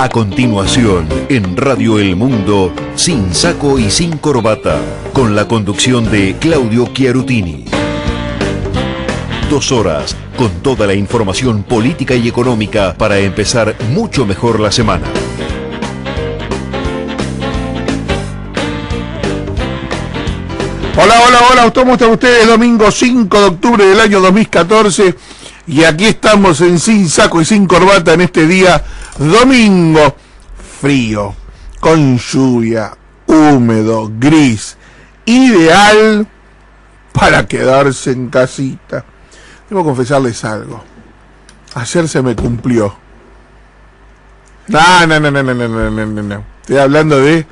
A continuación, en Radio El Mundo, Sin Saco y Sin Corbata, con la conducción de Claudio Chiarutini. 2 horas con toda la información política y económica para empezar mucho mejor la semana. Hola, ¿cómo están ustedes? Domingo 5 de octubre del año 2014 y aquí estamos en Sin Saco y Sin Corbata en este día domingo frío, con lluvia, húmedo, gris, ideal para quedarse en casita. Debo confesarles algo, ayer se me cumplió. No. Estoy hablando de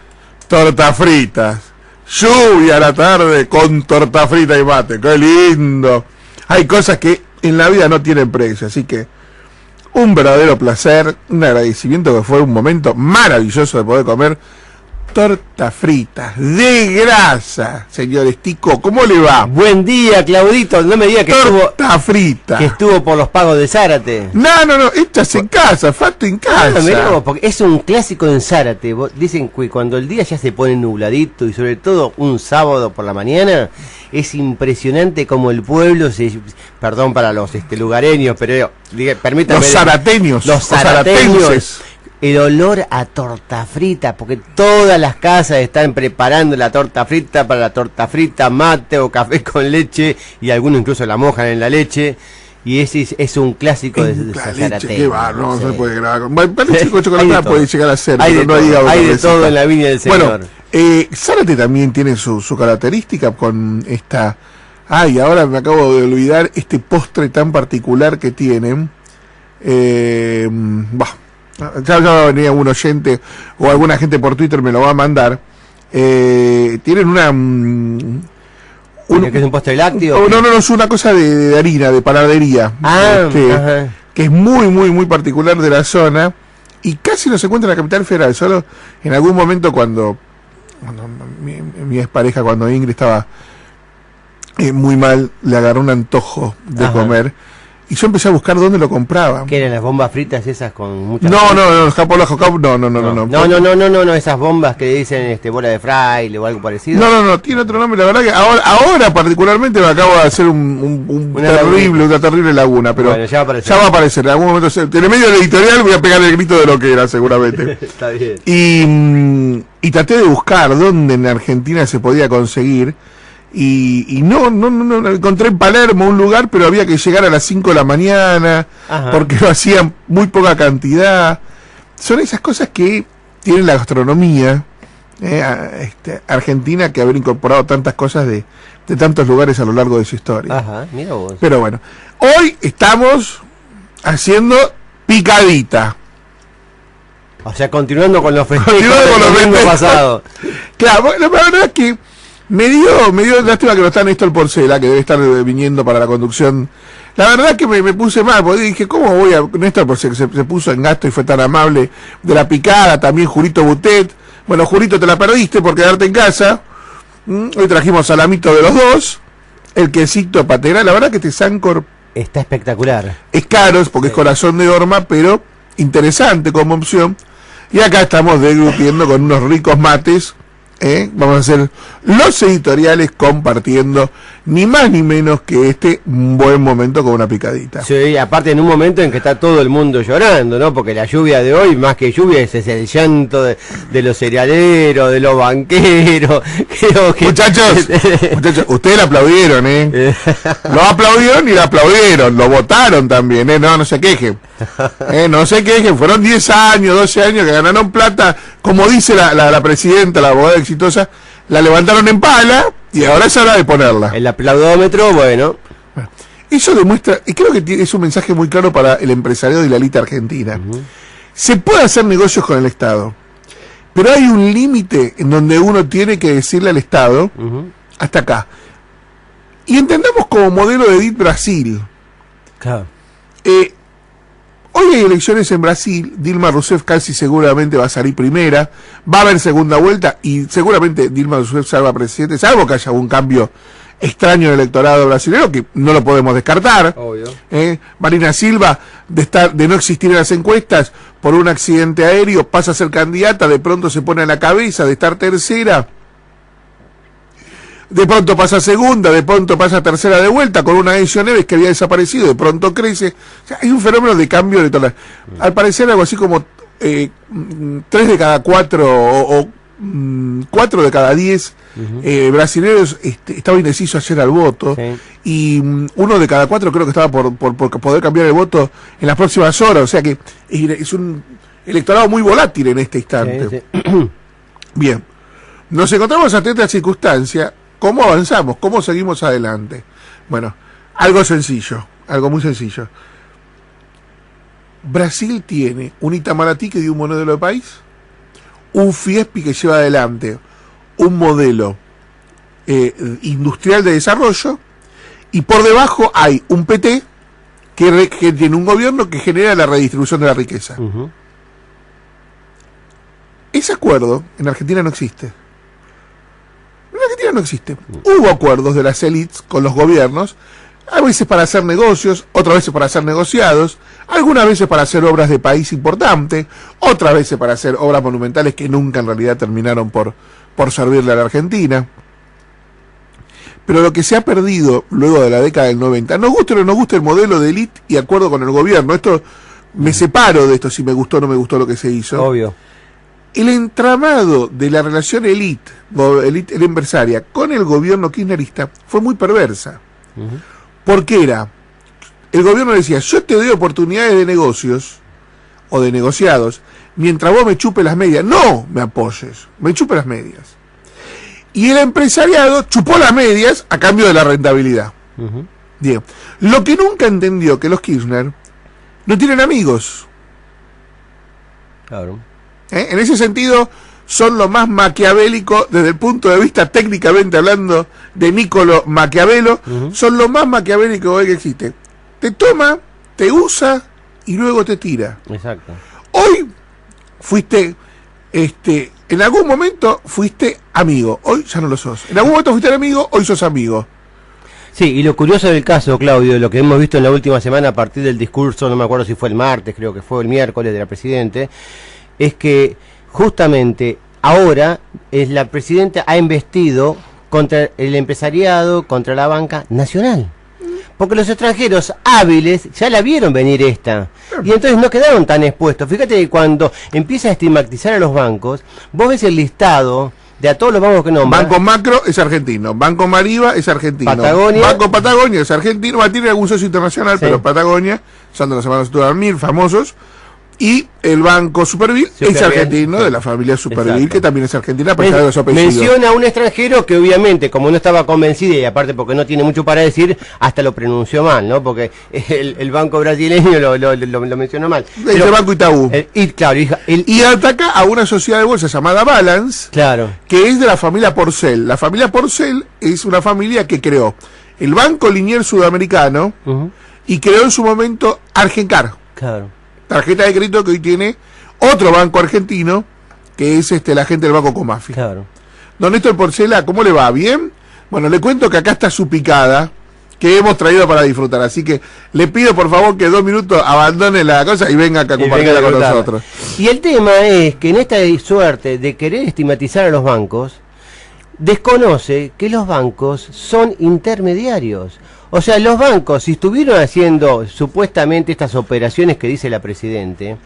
tortas fritas. Lluvia a la tarde con torta frita y mate, qué lindo. Hay cosas que en la vida no tienen precio, así que un verdadero placer, un agradecimiento, que fue un momento maravilloso de poder comer torta frita de grasa. Señor Estico, ¿cómo le va? Buen día, Claudito. No me diga que torta frita. Que estuvo por los pagos de Zárate. No, hechas en casa, fato en casa. Mirá vos, porque es un clásico en Zárate. Dicen que cuando el día ya se pone nubladito y sobre todo un sábado por la mañana, es impresionante como el pueblo perdón para los lugareños, pero permítanme. Los zarateños. Los zarateños. El olor a torta frita, porque todas las casas están preparando la torta frita para la torta frita, mate o café con leche, y algunos incluso la mojan en la leche, y ese es un clásico de Zarateño. Qué va, no se puede grabar. Leche con chocolate puede llegar a ser, hay pero no hay de todo en la viña del Señor. Bueno, Zárate también tiene su característica con esta... Ay, ahora me acabo de olvidar este postre tan particular que tienen. Ya va a venir un oyente o alguna gente por Twitter me lo va a mandar. Tienen ¿que es un postre lácteo? No, es una cosa de harina, de panadería. Que es muy particular de la zona y casi no se encuentra en la capital federal. Solo en algún momento cuando mi expareja, cuando Ingrid estaba muy mal, le agarró un antojo de comer. Y yo empecé a buscar dónde lo compraban. ¿Qué eran las bombas fritas esas con muchas... No, esas bombas que dicen bola de fraile o algo parecido. No, tiene otro nombre, la verdad que ahora particularmente me acabo de hacer una terrible laguna, pero bueno, ya va a aparecer, en algún momento, en el medio del editorial voy a pegar el grito de lo que era seguramente. Está bien. Y traté de buscar dónde en Argentina se podía conseguir. Y no encontré en Palermo un lugar, pero había que llegar a las 5 de la mañana. Porque lo hacían muy poca cantidad. Son esas cosas que tiene la gastronomía argentina, que haber incorporado tantas cosas de tantos lugares a lo largo de su historia. Mira vos. Pero bueno, hoy estamos haciendo picadita. O sea, continuando con los festejos del domingo pasado. Claro, la verdad es que me dio lástima que no está Néstor Porcela, que debe estar viniendo para la conducción. La verdad que me puse mal, porque dije, ¿cómo voy a... Néstor Porcela se puso en gasto y fue tan amable de la picada, también Jurito Butet. Bueno, Jurito, te la perdiste por quedarte en casa. Hoy trajimos salamito de los dos, el quesito patera. La verdad que este Sancor... está espectacular. Es caro, porque es corazón de horma, pero interesante como opción. Y acá estamos degluciendo con unos ricos mates. Vamos a hacer los editoriales compartiendo ni más ni menos que un buen momento con una picadita. Sí, aparte en un momento en que está todo el mundo llorando, ¿no? Porque la lluvia de hoy, más que lluvia, es el llanto de los cerealeros, de los banqueros. Creo que... Muchachos, ustedes la aplaudieron, Lo aplaudieron y la aplaudieron, lo votaron también, no se quejen. No se quejen, fueron 10 años, 12 años que ganaron plata, como dice la presidenta, la abogada exitosa, la levantaron en pala y ahora es hora de ponerla. El aplaudómetro, bueno. Eso demuestra, y creo que es un mensaje muy claro para el empresariado y la élite argentina. Se puede hacer negocios con el Estado, pero hay un límite en donde uno tiene que decirle al Estado, hasta acá. Y entendamos como modelo de DIT Brasil. Claro. Hoy hay elecciones en Brasil, Dilma Rousseff casi seguramente va a salir primera, va a haber segunda vuelta y seguramente Dilma Rousseff salva presidente, salvo que haya algún cambio extraño del electorado brasileño, que no lo podemos descartar. Obvio. Marina Silva, de no existir en las encuestas, por un accidente aéreo, pasa a ser candidata, de pronto se pone a la cabeza de estar tercera, de pronto pasa segunda, de pronto pasa tercera de vuelta, con una Ezio Neves que había desaparecido, de pronto crece. O sea, hay un fenómeno de cambio electoral. Al parecer algo así como 3 de cada 4 o 4 de cada 10 brasileños estaba indeciso ayer al voto, sí. Y 1 de cada 4 creo que estaba por poder cambiar el voto en las próximas horas. O sea que es un electorado muy volátil en este instante. Sí, sí. Bien, nos encontramos ante esta circunstancia. ¿Cómo avanzamos? ¿Cómo seguimos adelante? Bueno, algo sencillo, algo muy sencillo. Brasil tiene un Itamaraty que dio un modelo de país, un Fiespi que lleva adelante un modelo industrial de desarrollo, y por debajo hay un PT que tiene un gobierno que genera la redistribución de la riqueza. Ese acuerdo en Argentina no existe. En Argentina no existe. Hubo acuerdos de las élites con los gobiernos, a veces para hacer negocios, otras veces para hacer negociados, algunas veces para hacer obras de país importantes, otras veces para hacer obras monumentales que nunca en realidad terminaron por servirle a la Argentina. Pero lo que se ha perdido luego de la década del 90, nos guste o no nos guste el modelo de élite y acuerdo con el gobierno, esto me separo de esto si me gustó o no me gustó lo que se hizo. Obvio. El entramado de la relación élite empresaria con el gobierno kirchnerista fue muy perversa. Porque el gobierno decía, yo te doy oportunidades de negocios o de negociados mientras vos me chupes las medias. No me apoyes, me chupes las medias. Y el empresariado chupó las medias a cambio de la rentabilidad. Bien. Lo que nunca entendió que los Kirchner no tienen amigos. Claro. En ese sentido, son lo más maquiavélico desde el punto de vista técnicamente hablando de Niccolò Maquiavelo, son lo más maquiavélico que existe. Te toma, te usa y luego te tira. Exacto. Hoy fuiste, en algún momento fuiste amigo, hoy ya no lo sos. En algún momento fuiste amigo, hoy sos amigo. Sí, y lo curioso del caso, Claudio, lo que hemos visto en la última semana a partir del discurso, no me acuerdo si fue el martes, creo que fue el miércoles de la Presidente, es que justamente ahora la Presidenta ha embestido contra el empresariado, contra la banca nacional. Porque los extranjeros hábiles ya la vieron venir esta. Y entonces no quedaron tan expuestos. Fíjate que cuando empieza a estigmatizar a los bancos, vos ves el listado de a todos los bancos que nombran. Banco Macro es argentino, Banco Mariva es argentino, Patagonia, Banco Patagonia es argentino, tiene algún socio internacional, sí. Pero Patagonia, son de los hermanos Turamir, famosos. Y el Banco Superville es argentino, sí. De la familia Superville, exacto. Que también es argentina, pero de los apellidos. Menciona a un extranjero que obviamente, como no estaba convencido, y aparte porque no tiene mucho para decir, hasta lo pronunció mal, ¿no? Porque el banco brasileño lo mencionó mal. El Banco Itaú. Y ataca a una sociedad de bolsa llamada Balance, claro, que es de la familia Porcel. La familia Porcel es una familia que creó el Banco Liniers Sudamericano y creó en su momento Argencar. Claro. Tarjeta de crédito que hoy tiene otro banco argentino, que es la gente del Banco Comafi. Claro. Don Néstor Porcela, ¿cómo le va? ¿Bien? Bueno, le cuento que acá está su picada, que hemos traído para disfrutar. Así que le pido, por favor, que 2 minutos abandone la cosa y venga acá a compartirla con nosotros. Y el tema es que en esta suerte de querer estigmatizar a los bancos, desconoce que los bancos son intermediarios. O sea, los bancos, si estuvieron haciendo supuestamente estas operaciones que dice la Presidente,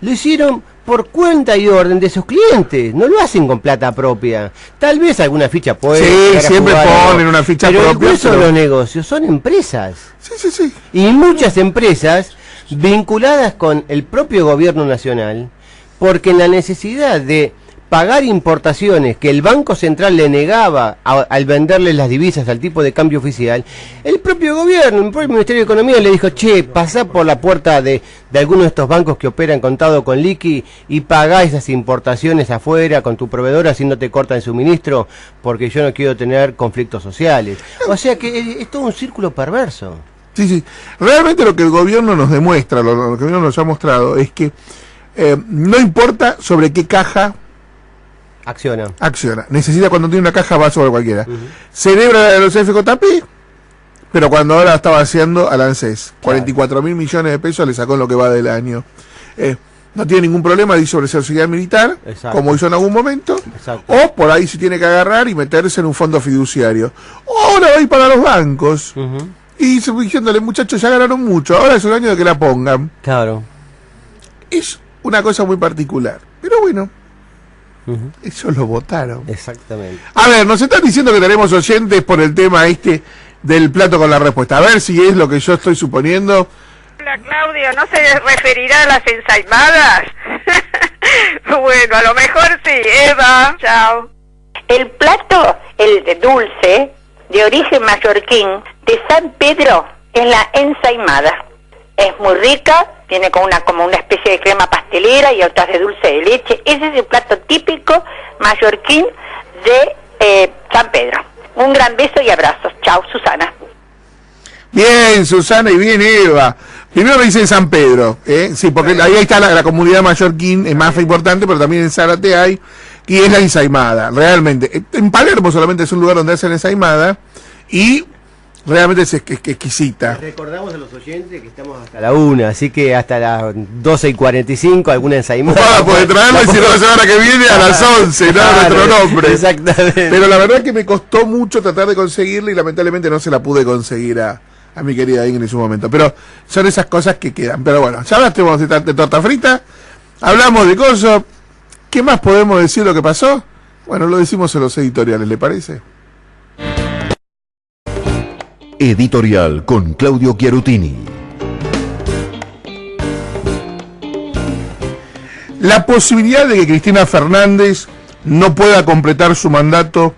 lo hicieron por cuenta y orden de sus clientes, no lo hacen con plata propia. Tal vez alguna ficha puede... Sí, siempre ponen una ficha propia. Pero el grueso de los negocios son empresas. Sí. Y muchas empresas vinculadas con el propio gobierno nacional, porque en la necesidad de pagar importaciones que el Banco Central le negaba al venderle las divisas al tipo de cambio oficial, el propio gobierno, el propio Ministerio de Economía le dijo, che, pasá por la puerta de algunos de estos bancos que operan contado con liqui y pagá esas importaciones afuera con tu proveedora si no te cortan el suministro, porque yo no quiero tener conflictos sociales. O sea que es todo un círculo perverso. Sí. Realmente lo que el gobierno nos demuestra, lo que el gobierno nos ha mostrado, es que no importa sobre qué caja Acciona. Necesita, cuando tiene una caja, va sobre cualquiera. Celebra los FJP, pero cuando ahora está vaciando al ANSES. 44.000 millones de pesos le sacó en lo que va del año. No tiene ningún problema de sobre seguridad militar, como hizo en algún momento. O por ahí se tiene que agarrar y meterse en un fondo fiduciario. Ahora va a ir para los bancos. Y diciéndole, muchachos, ya ganaron mucho, ahora es un año de que la pongan. Claro. Es una cosa muy particular. Pero bueno, ellos lo votaron. Exactamente. A ver, nos están diciendo que tenemos oyentes por el tema del plato con la respuesta. A ver si es lo que yo estoy suponiendo. Hola, Claudio, ¿no se referirá a las ensaimadas? Bueno, a lo mejor sí. Eva, chao. El plato, el de dulce, de origen mallorquín, de San Pedro, es la ensaimada. Es muy rica, tiene como una especie de crema pastelera y otras de dulce de leche. Ese es el plato típico mallorquín de San Pedro. Un gran beso y abrazos. Chao, Susana. Bien, Susana, y bien, Eva. Primero me dice San Pedro, sí, porque ahí está la comunidad mallorquín, es más importante, pero también en Zárate hay, y es la ensaimada, realmente. En Palermo solamente es un lugar donde hacen ensaimada, y realmente es exquisita. Recordamos a los oyentes que estamos hasta la 1, así que hasta las 12:45 alguna ensaimada. Para poder traerlo y si no la semana que viene a las 11, ¿no? Claro, Nuestro nombre. Exactamente. Pero la verdad es que me costó mucho tratar de conseguirla y lamentablemente no se la pude conseguir a mi querida Ingrid en su momento. Pero son esas cosas que quedan. Pero bueno, ya hablaste de torta frita, hablamos de cosas. ¿Qué más podemos decir lo que pasó? Bueno, lo decimos en los editoriales, ¿le parece? Editorial con Claudio Chiarutini. La posibilidad de que Cristina Fernández no pueda completar su mandato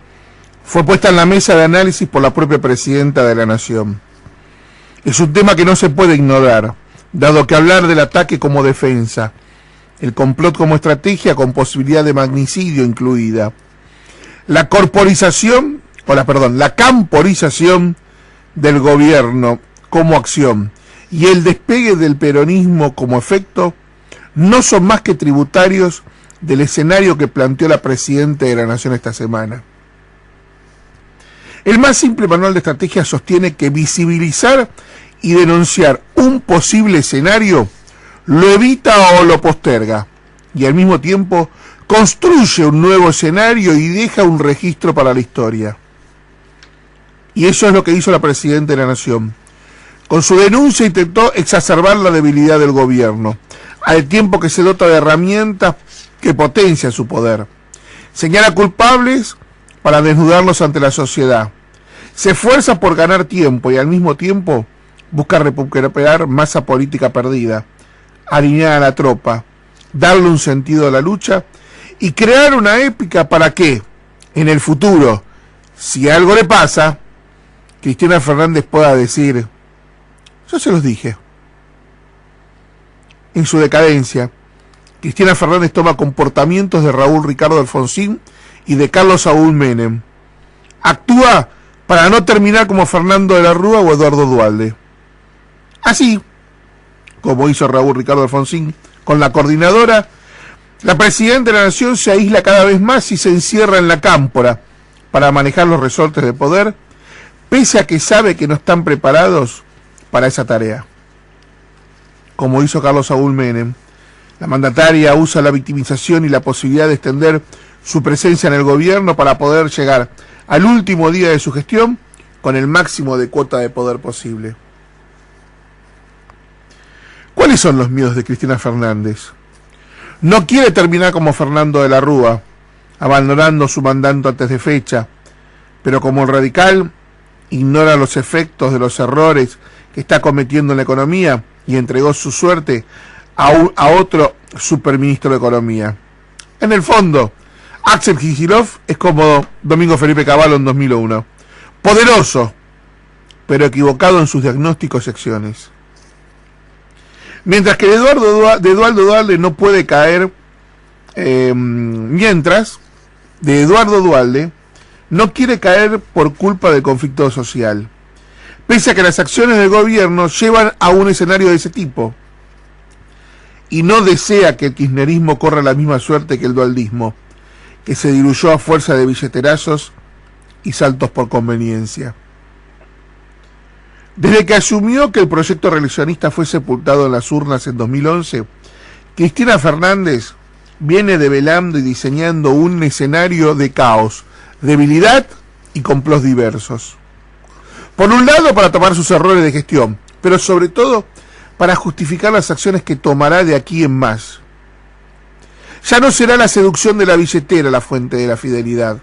fue puesta en la mesa de análisis por la propia presidenta de la Nación. Es un tema que no se puede ignorar, dado que hablar del ataque como defensa, el complot como estrategia con posibilidad de magnicidio incluida, la camporización del gobierno como acción y el despegue del peronismo como efecto no son más que tributarios del escenario que planteó la presidenta de la Nación esta semana. El más simple manual de estrategia sostiene que visibilizar y denunciar un posible escenario lo evita o lo posterga, y al mismo tiempo construye un nuevo escenario y deja un registro para la historia. Y eso es lo que hizo la presidenta de la Nación. Con su denuncia intentó exacerbar la debilidad del gobierno, al tiempo que se dota de herramientas que potencian su poder. Señala culpables para desnudarlos ante la sociedad. Se esfuerza por ganar tiempo y al mismo tiempo busca recuperar masa política perdida, alinear a la tropa, darle un sentido a la lucha y crear una épica para que, en el futuro, si algo le pasa, Cristina Fernández pueda decir: yo se los dije. En su decadencia, Cristina Fernández toma comportamientos de Raúl Ricardo Alfonsín y de Carlos Saúl Menem. Actúa para no terminar como Fernando de la Rúa o Eduardo Duhalde. Así, como hizo Raúl Ricardo Alfonsín con la coordinadora, la presidenta de la Nación se aísla cada vez más y se encierra en la cámpora para manejar los resortes de poder, pese a que sabe que no están preparados para esa tarea. Como hizo Carlos Saúl Menem, la mandataria usa la victimización y la posibilidad de extender su presencia en el gobierno para poder llegar al último día de su gestión con el máximo de cuota de poder posible. ¿Cuáles son los miedos de Cristina Fernández? No quiere terminar como Fernando de la Rúa, abandonando su mandato antes de fecha, pero como el radical ignora los efectos de los errores que está cometiendo en la economía y entregó su suerte a otro superministro de Economía. En el fondo, Axel Kicillof es como Domingo Felipe Cavallo en 2001. Poderoso, pero equivocado en sus diagnósticos y acciones. Mientras que Eduardo Duhalde no puede caer, Eduardo Duhalde no quiere caer por culpa del conflicto social, pese a que las acciones del gobierno llevan a un escenario de ese tipo, y no desea que el kirchnerismo corra la misma suerte que el dualdismo, que se diluyó a fuerza de billeterazos y saltos por conveniencia. Desde que asumió que el proyecto reeleccionista fue sepultado en las urnas en 2011, Cristina Fernández viene develando y diseñando un escenario de caos, debilidad y complots diversos. Por un lado, para tomar sus errores de gestión, pero sobre todo para justificar las acciones que tomará de aquí en más. Ya no será la seducción de la billetera la fuente de la fidelidad.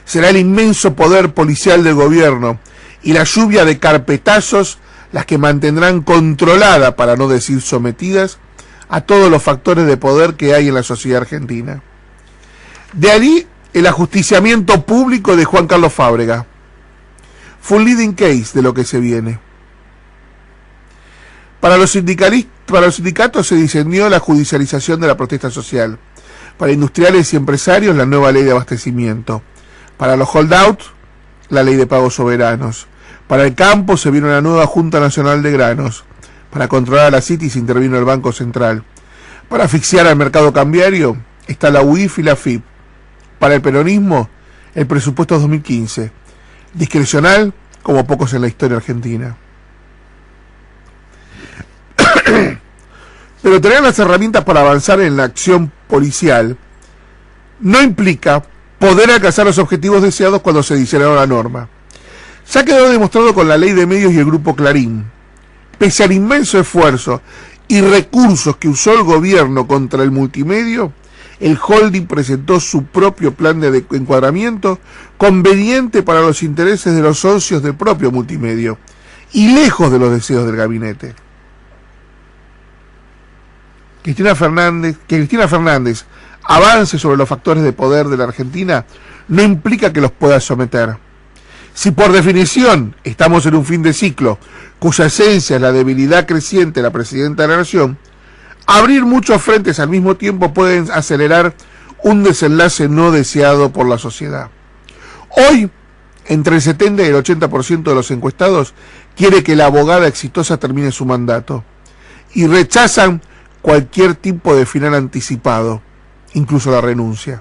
Será el inmenso poder policial del gobierno y la lluvia de carpetazos las que mantendrán controlada, para no decir sometidas, a todos los factores de poder que hay en la sociedad argentina. De allí el ajusticiamiento público de Juan Carlos Fábrega. Fue un leading case de lo que se viene. Para los sindicatos se diseñó la judicialización de la protesta social. Para industriales y empresarios, la nueva ley de abastecimiento. Para los holdouts, la ley de pagos soberanos. Para el campo se vino una nueva Junta Nacional de Granos. Para controlar a la City se intervino el Banco Central. Para asfixiar al mercado cambiario está la UIF y la FIP. Para el peronismo, el presupuesto 2015. Discrecional como pocos en la historia argentina. Pero tener las herramientas para avanzar en la acción policial no implica poder alcanzar los objetivos deseados cuando se diseñó la norma. Ya quedó demostrado con la Ley de Medios y el Grupo Clarín. Pese al inmenso esfuerzo y recursos que usó el gobierno contra el multimedio, el holding presentó su propio plan de encuadramiento conveniente para los intereses de los socios del propio multimedio y lejos de los deseos del gabinete. Que Cristina Fernández avance sobre los factores de poder de la Argentina no implica que los pueda someter. Si por definición estamos en un fin de ciclo, cuya esencia es la debilidad creciente de la presidenta de la Nación, abrir muchos frentes al mismo tiempo pueden acelerar un desenlace no deseado por la sociedad. Hoy, entre el 70 y el 80% de los encuestados quiere que la abogada exitosa termine su mandato y rechazan cualquier tipo de final anticipado, incluso la renuncia.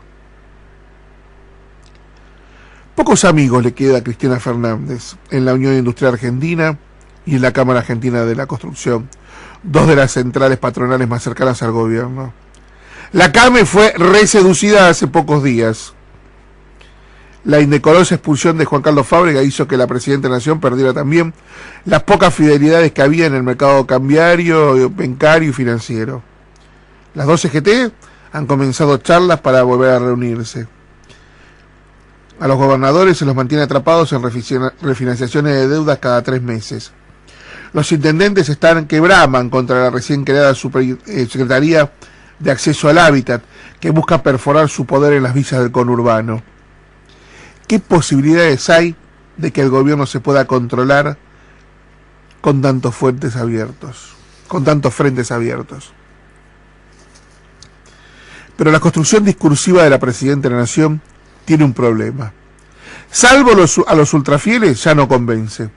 Pocos amigos le queda a Cristina Fernández en la Unión Industrial Argentina y en la Cámara Argentina de la Construcción, dos de las centrales patronales más cercanas al gobierno. La CAME fue reseducida hace pocos días. La indecorosa expulsión de Juan Carlos Fábrega hizo que la Presidenta de la Nación perdiera también las pocas fidelidades que había en el mercado cambiario, bancario y financiero. Las dos CGT han comenzado charlas para volver a reunirse. A los gobernadores se los mantiene atrapados en refinanciaciones de deudas cada 3 meses. Los intendentes están que braman contra la recién creada Secretaría de Acceso al Hábitat, que busca perforar su poder en las villas del conurbano. ¿Qué posibilidades hay de que el gobierno se pueda controlar con tantos frentes abiertos? Pero la construcción discursiva de la Presidenta de la Nación tiene un problema. Salvo a los ultrafieles, ya no convence.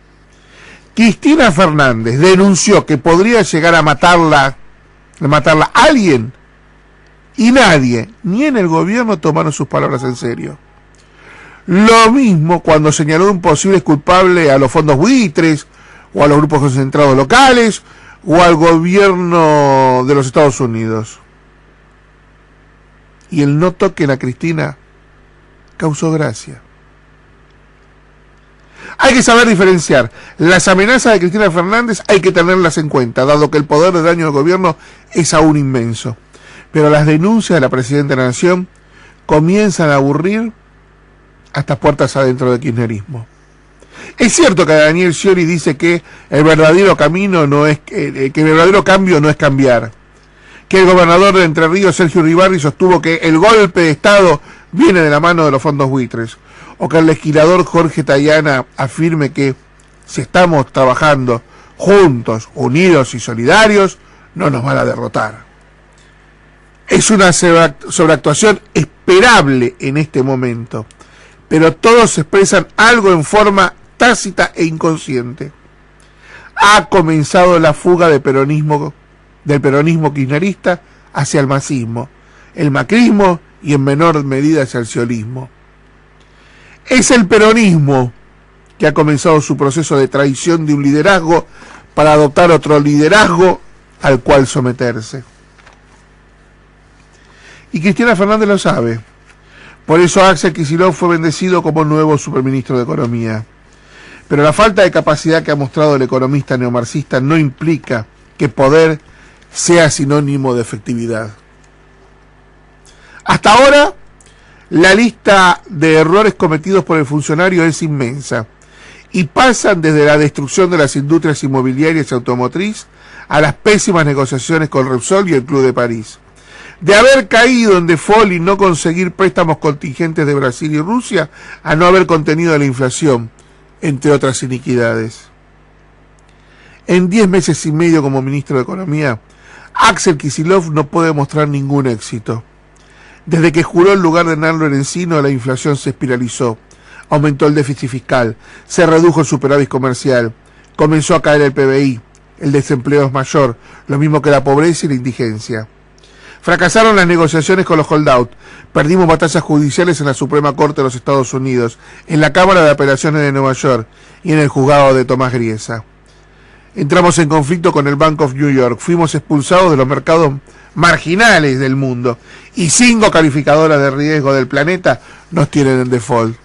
Cristina Fernández denunció que podría llegar a matarla a alguien, y nadie, ni en el gobierno, tomaron sus palabras en serio. Lo mismo cuando señaló un posible culpable a los fondos buitres, o a los grupos concentrados locales, o al gobierno de los Estados Unidos. Y el no toquen a Cristina causó gracia. Hay que saber diferenciar. Las amenazas de Cristina Fernández hay que tenerlas en cuenta, dado que el poder de daño del gobierno es aún inmenso. Pero las denuncias de la Presidenta de la Nación comienzan a aburrir hasta puertas adentro del kirchnerismo. Es cierto que Daniel Scioli dice que el verdadero cambio no es cambiar. Que el gobernador de Entre Ríos, Sergio Uribarri, sostuvo que el golpe de Estado viene de la mano de los fondos buitres. O que el legislador Jorge Tayana afirme que si estamos trabajando juntos, unidos y solidarios, no nos van a derrotar. Es una sobreactuación esperable en este momento, pero todos expresan algo en forma tácita e inconsciente. Ha comenzado la fuga del peronismo kirchnerista hacia el masismo, el macrismo y en menor medida hacia el sionismo. Es el peronismo que ha comenzado su proceso de traición de un liderazgo para adoptar otro liderazgo al cual someterse. Y Cristina Fernández lo sabe. Por eso Axel Kicillof fue bendecido como nuevo superministro de Economía. Pero la falta de capacidad que ha mostrado el economista neomarxista no implica que poder sea sinónimo de efectividad. Hasta ahora, la lista de errores cometidos por el funcionario es inmensa y pasan desde la destrucción de las industrias inmobiliarias y automotriz a las pésimas negociaciones con Repsol y el Club de París. De haber caído en default y no conseguir préstamos contingentes de Brasil y Rusia, a no haber contenido la inflación, entre otras iniquidades. En 10 meses y medio como ministro de Economía, Axel Kicillof no puede mostrar ningún éxito. Desde que juró en lugar de Narlo Encino, la inflación se espiralizó, aumentó el déficit fiscal, se redujo el superávit comercial, comenzó a caer el PBI, el desempleo es mayor, lo mismo que la pobreza y la indigencia. Fracasaron las negociaciones con los holdout, perdimos batallas judiciales en la Suprema Corte de los Estados Unidos, en la Cámara de Apelaciones de Nueva York y en el juzgado de Tomás Griesa. Entramos en conflicto con el Bank of New York, fuimos expulsados de los mercados marginales del mundo y 5 calificadoras de riesgo del planeta nos tienen en default.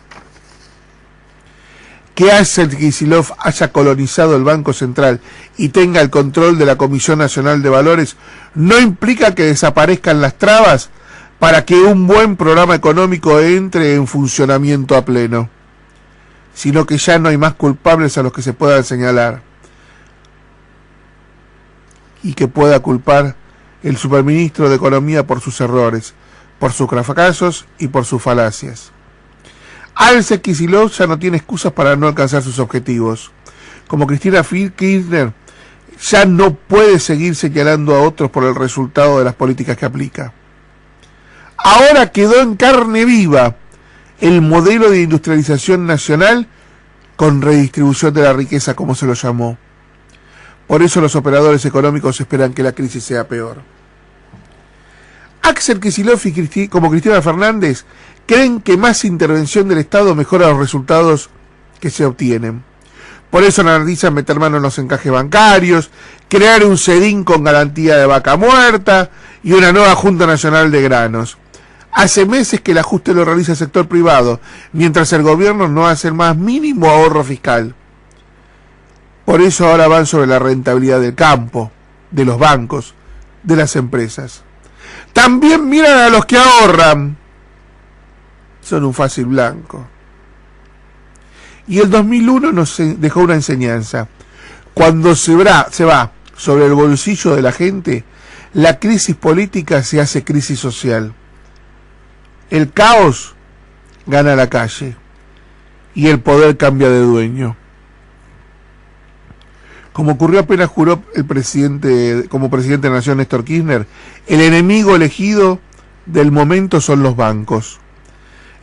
Que Axel Kicillof haya colonizado el Banco Central y tenga el control de la Comisión Nacional de Valores no implica que desaparezcan las trabas para que un buen programa económico entre en funcionamiento a pleno, sino que ya no hay más culpables a los que se puedan señalar y que pueda culpar el superministro de Economía por sus errores, por sus fracasos y por sus falacias. Axel Kicillof ya no tiene excusas para no alcanzar sus objetivos. Como Cristina Kirchner, ya no puede seguir señalando a otros por el resultado de las políticas que aplica. Ahora quedó en carne viva el modelo de industrialización nacional con redistribución de la riqueza, como se lo llamó. Por eso los operadores económicos esperan que la crisis sea peor. Axel Kicillof y como Cristina Fernández creen que más intervención del Estado mejora los resultados que se obtienen. Por eso analizan meter mano en los encajes bancarios, crear un CEDIN con garantía de vaca muerta y una nueva Junta Nacional de Granos. Hace meses que el ajuste lo realiza el sector privado, mientras el gobierno no hace el más mínimo ahorro fiscal. Por eso ahora van sobre la rentabilidad del campo, de los bancos, de las empresas. También miran a los que ahorran. Son un fácil blanco. Y el 2001 nos dejó una enseñanza. Cuando se va sobre el bolsillo de la gente, la crisis política se hace crisis social. El caos gana la calle y el poder cambia de dueño. Como ocurrió apenas juró como presidente de la Nación Néstor Kirchner, el enemigo elegido del momento son los bancos.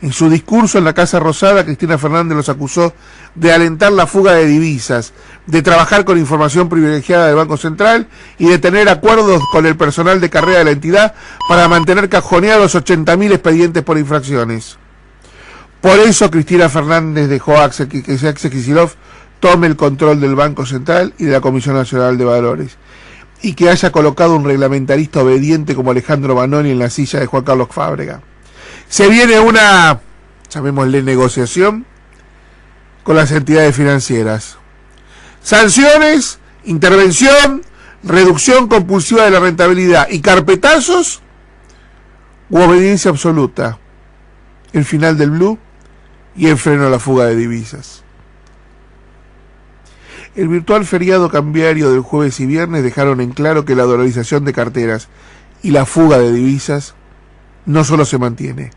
En su discurso en la Casa Rosada, Cristina Fernández los acusó de alentar la fuga de divisas, de trabajar con información privilegiada del Banco Central y de tener acuerdos con el personal de carrera de la entidad para mantener cajoneados 80.000 expedientes por infracciones. Por eso Cristina Fernández dejó que Axel Kicillof tome el control del Banco Central y de la Comisión Nacional de Valores, y que haya colocado un reglamentarista obediente como Alejandro Vanoni en la silla de Juan Carlos Fábrega. Se viene una, llamémosle, negociación con las entidades financieras. Sanciones, intervención, reducción compulsiva de la rentabilidad y carpetazos u obediencia absoluta. El final del blue y el freno a la fuga de divisas. El virtual feriado cambiario del jueves y viernes dejaron en claro que la dolarización de carteras y la fuga de divisas no solo se mantiene,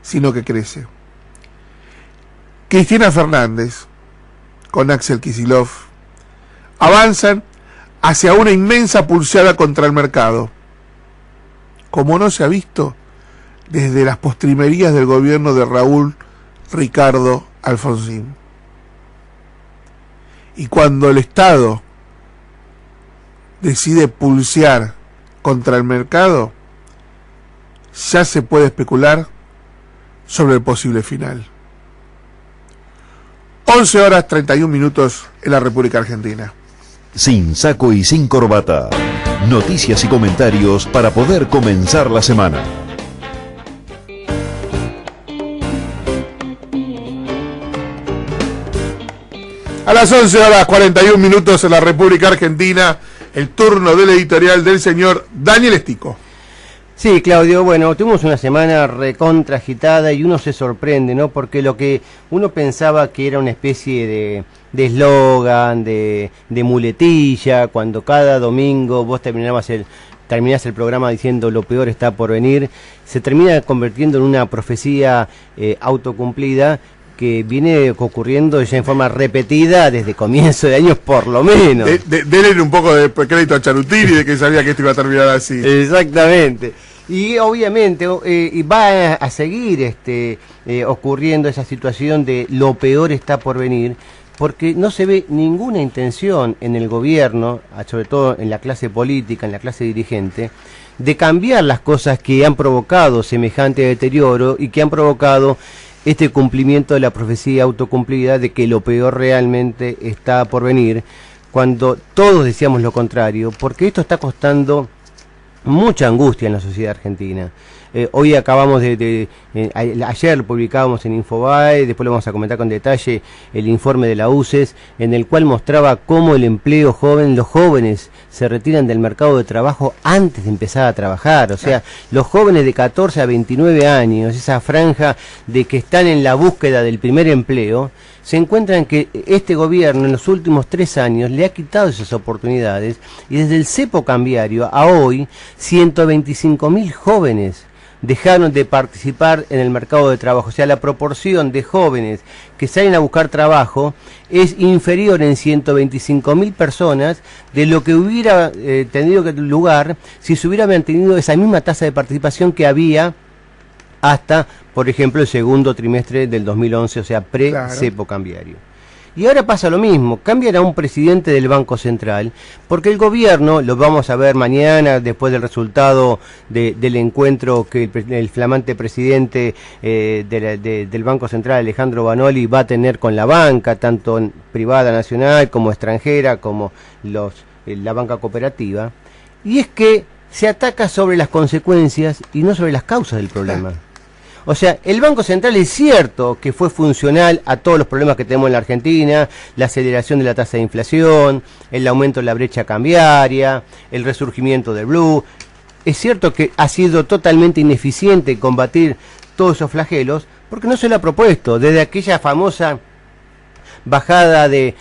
sino que crece. Cristina Fernández, con Axel Kicillof, avanzan hacia una inmensa pulseada contra el mercado, como no se ha visto desde las postrimerías del gobierno de Raúl Ricardo Alfonsín. Y cuando el Estado decide pulsear contra el mercado, ya se puede especular sobre el posible final. 11 horas 31 minutos en la República Argentina. Sin saco y sin corbata. Noticias y comentarios para poder comenzar la semana. A las 11 horas 41 minutos en la República Argentina, el turno del editorial del señor Daniel Estico. Sí, Claudio, bueno, tuvimos una semana recontra agitada y uno se sorprende, ¿no? Porque lo que uno pensaba que era una especie de eslogan, de muletilla, cuando cada domingo vos terminás el programa diciendo lo peor está por venir, se termina convirtiendo en una profecía autocumplida que viene ocurriendo ya en forma repetida desde comienzo de años por lo menos. Denle un poco de crédito a Charutini de que sabía que esto iba a terminar así. Exactamente. Y obviamente va a seguir ocurriendo esa situación de lo peor está por venir, porque no se ve ninguna intención en el gobierno, sobre todo en la clase política, en la clase dirigente, de cambiar las cosas que han provocado semejante deterioro y que han provocado este cumplimiento de la profecía autocumplida de que lo peor realmente está por venir, cuando todos decíamos lo contrario, porque esto está costando mucha angustia en la sociedad argentina. Hoy acabamos ayer publicábamos en Infobae, después lo vamos a comentar con detalle, el informe de la UCES, en el cual mostraba cómo el empleo joven, los jóvenes se retiran del mercado de trabajo antes de empezar a trabajar. O sea, los jóvenes de 14 a 29 años, esa franja de que están en la búsqueda del primer empleo, se encuentran que este gobierno en los últimos 3 años le ha quitado esas oportunidades, y desde el cepo cambiario a hoy 125.000 jóvenes dejaron de participar en el mercado de trabajo. O sea, la proporción de jóvenes que salen a buscar trabajo es inferior en 125.000 personas de lo que hubiera tenido lugar si se hubiera mantenido esa misma tasa de participación que había hasta, por ejemplo, el segundo trimestre del 2011, o sea, pre-cepo cambiario. Y ahora pasa lo mismo, cambian a un presidente del Banco Central, porque el gobierno, lo vamos a ver mañana, después del resultado del encuentro que el flamante presidente del Banco Central, Alejandro Banoli, va a tener con la banca, tanto privada nacional como extranjera, como la banca cooperativa, y es que se ataca sobre las consecuencias y no sobre las causas del problema. O sea, el Banco Central es cierto que fue funcional a todos los problemas que tenemos en la Argentina, la aceleración de la tasa de inflación, el aumento de la brecha cambiaria, el resurgimiento del blue. Es cierto que ha sido totalmente ineficiente combatir todos esos flagelos, porque no se lo ha propuesto. Desde aquella famosa bajada de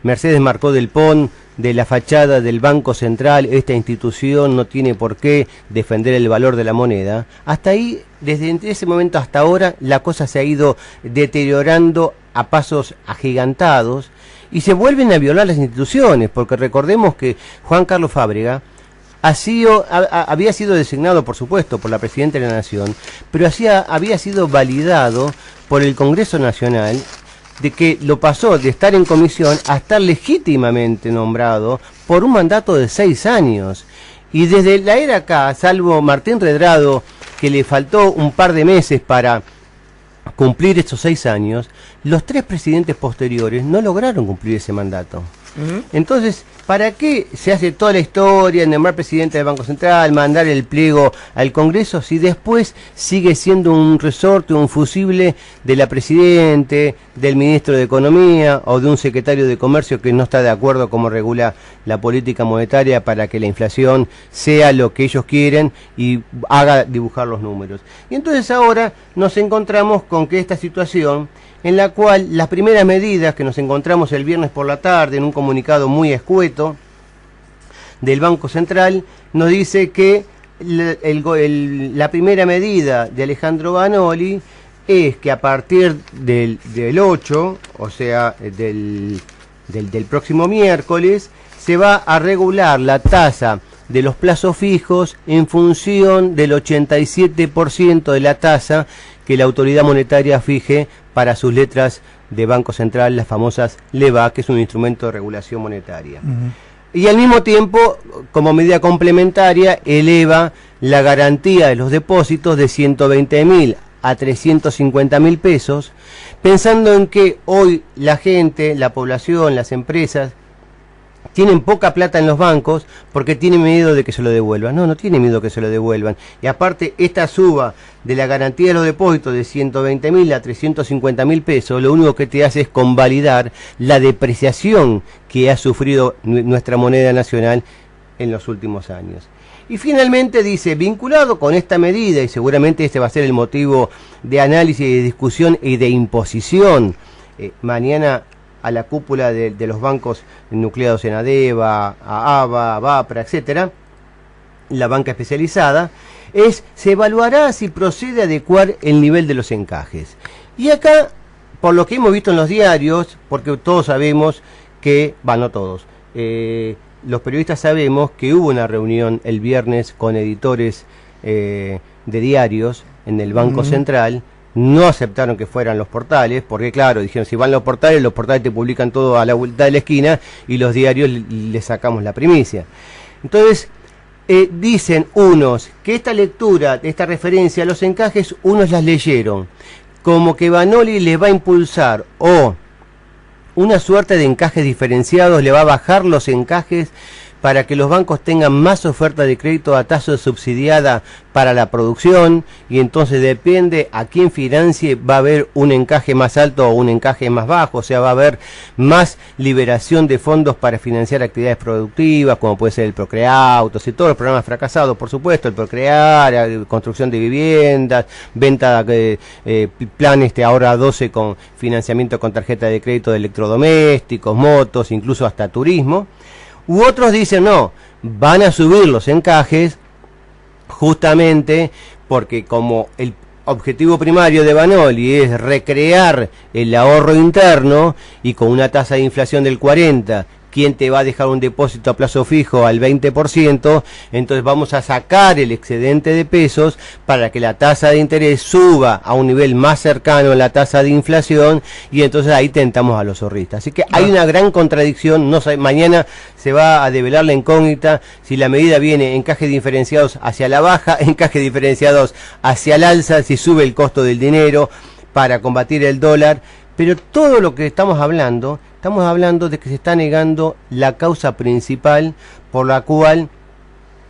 Mercedes Marcó del Pon, de la fachada del Banco Central, esta institución no tiene por qué defender el valor de la moneda. Hasta ahí, desde ese momento hasta ahora, la cosa se ha ido deteriorando a pasos agigantados y se vuelven a violar las instituciones, porque recordemos que Juan Carlos Fábrega había sido designado, por supuesto, por la Presidenta de la Nación, pero había sido validado por el Congreso Nacional, de que lo pasó de estar en comisión a estar legítimamente nombrado por un mandato de 6 años. Y desde la era acá, salvo Martín Redrado, que le faltó un par de meses para cumplir estos 6 años, los 3 presidentes posteriores no lograron cumplir ese mandato. Entonces, ¿para qué se hace toda la historia de nombrar presidente del Banco Central, mandar el pliego al Congreso, si después sigue siendo un resorte, un fusible de la Presidente, del Ministro de Economía o de un Secretario de Comercio que no está de acuerdo cómo regula la política monetaria para que la inflación sea lo que ellos quieren y haga dibujar los números? Y entonces ahora nos encontramos con que esta situación, en la cual las primeras medidas que nos encontramos el viernes por la tarde en un comunicado muy escueto del Banco Central, nos dice que la primera medida de Alejandro Banoli es que a partir del 8, o sea, del próximo miércoles, se va a regular la tasa de los plazos fijos en función del 87% de la tasa que la autoridad monetaria fije para sus letras de Banco Central, las famosas LEVA, que es un instrumento de regulación monetaria. Y al mismo tiempo, como medida complementaria, eleva la garantía de los depósitos de 120.000 a 350.000 pesos, pensando en que hoy la gente, la población, las empresas, tienen poca plata en los bancos porque tienen miedo de que se lo devuelvan. No tienen miedo que se lo devuelvan. Y aparte, esta suba de la garantía de los depósitos de 120.000 a 350.000 pesos, lo único que te hace es convalidar la depreciación que ha sufrido nuestra moneda nacional en los últimos años. Y finalmente dice, vinculado con esta medida, y seguramente este va a ser el motivo de análisis, de discusión y de imposición, mañana a la cúpula de los bancos nucleados en ADEVA, a ABA, a BAPRA, etcétera, la banca especializada, se evaluará si procede a adecuar el nivel de los encajes. Y acá, por lo que hemos visto en los diarios, porque todos sabemos que, no todos, los periodistas sabemos que hubo una reunión el viernes con editores de diarios en el Banco Central. No aceptaron que fueran los portales, porque claro, dijeron, si van los portales te publican todo a la vuelta de la esquina y los diarios les sacamos la primicia. Entonces, dicen unos que esta lectura, esta referencia a los encajes, unos las leyeron como que Vanoli les va a impulsar o una suerte de encajes diferenciados, le va a bajar los encajes para que los bancos tengan más oferta de crédito a tasa subsidiada para la producción, y entonces depende a quién financie, va a haber un encaje más alto o un encaje más bajo, o sea, va a haber más liberación de fondos para financiar actividades productivas, como puede ser el Procreautos y todos los programas fracasados, por supuesto, el Procrear, construcción de viviendas, venta de planes ahora 12 con financiamiento con tarjeta de crédito de electrodomésticos, motos, incluso hasta turismo. U otros dicen, no, van a subir los encajes justamente porque como el objetivo primario de Vanoli es recrear el ahorro interno y con una tasa de inflación del 40%, ¿quién te va a dejar un depósito a plazo fijo al 20%? Entonces vamos a sacar el excedente de pesos para que la tasa de interés suba a un nivel más cercano a la tasa de inflación, y entonces ahí tentamos a los zorristas. Así que hay una gran contradicción. No sé, mañana se va a develar la incógnita si la medida viene encajes diferenciados hacia la baja, encajes diferenciados hacia el alza, si sube el costo del dinero para combatir el dólar. Pero todo lo que estamos hablando de que se está negando la causa principal por la cual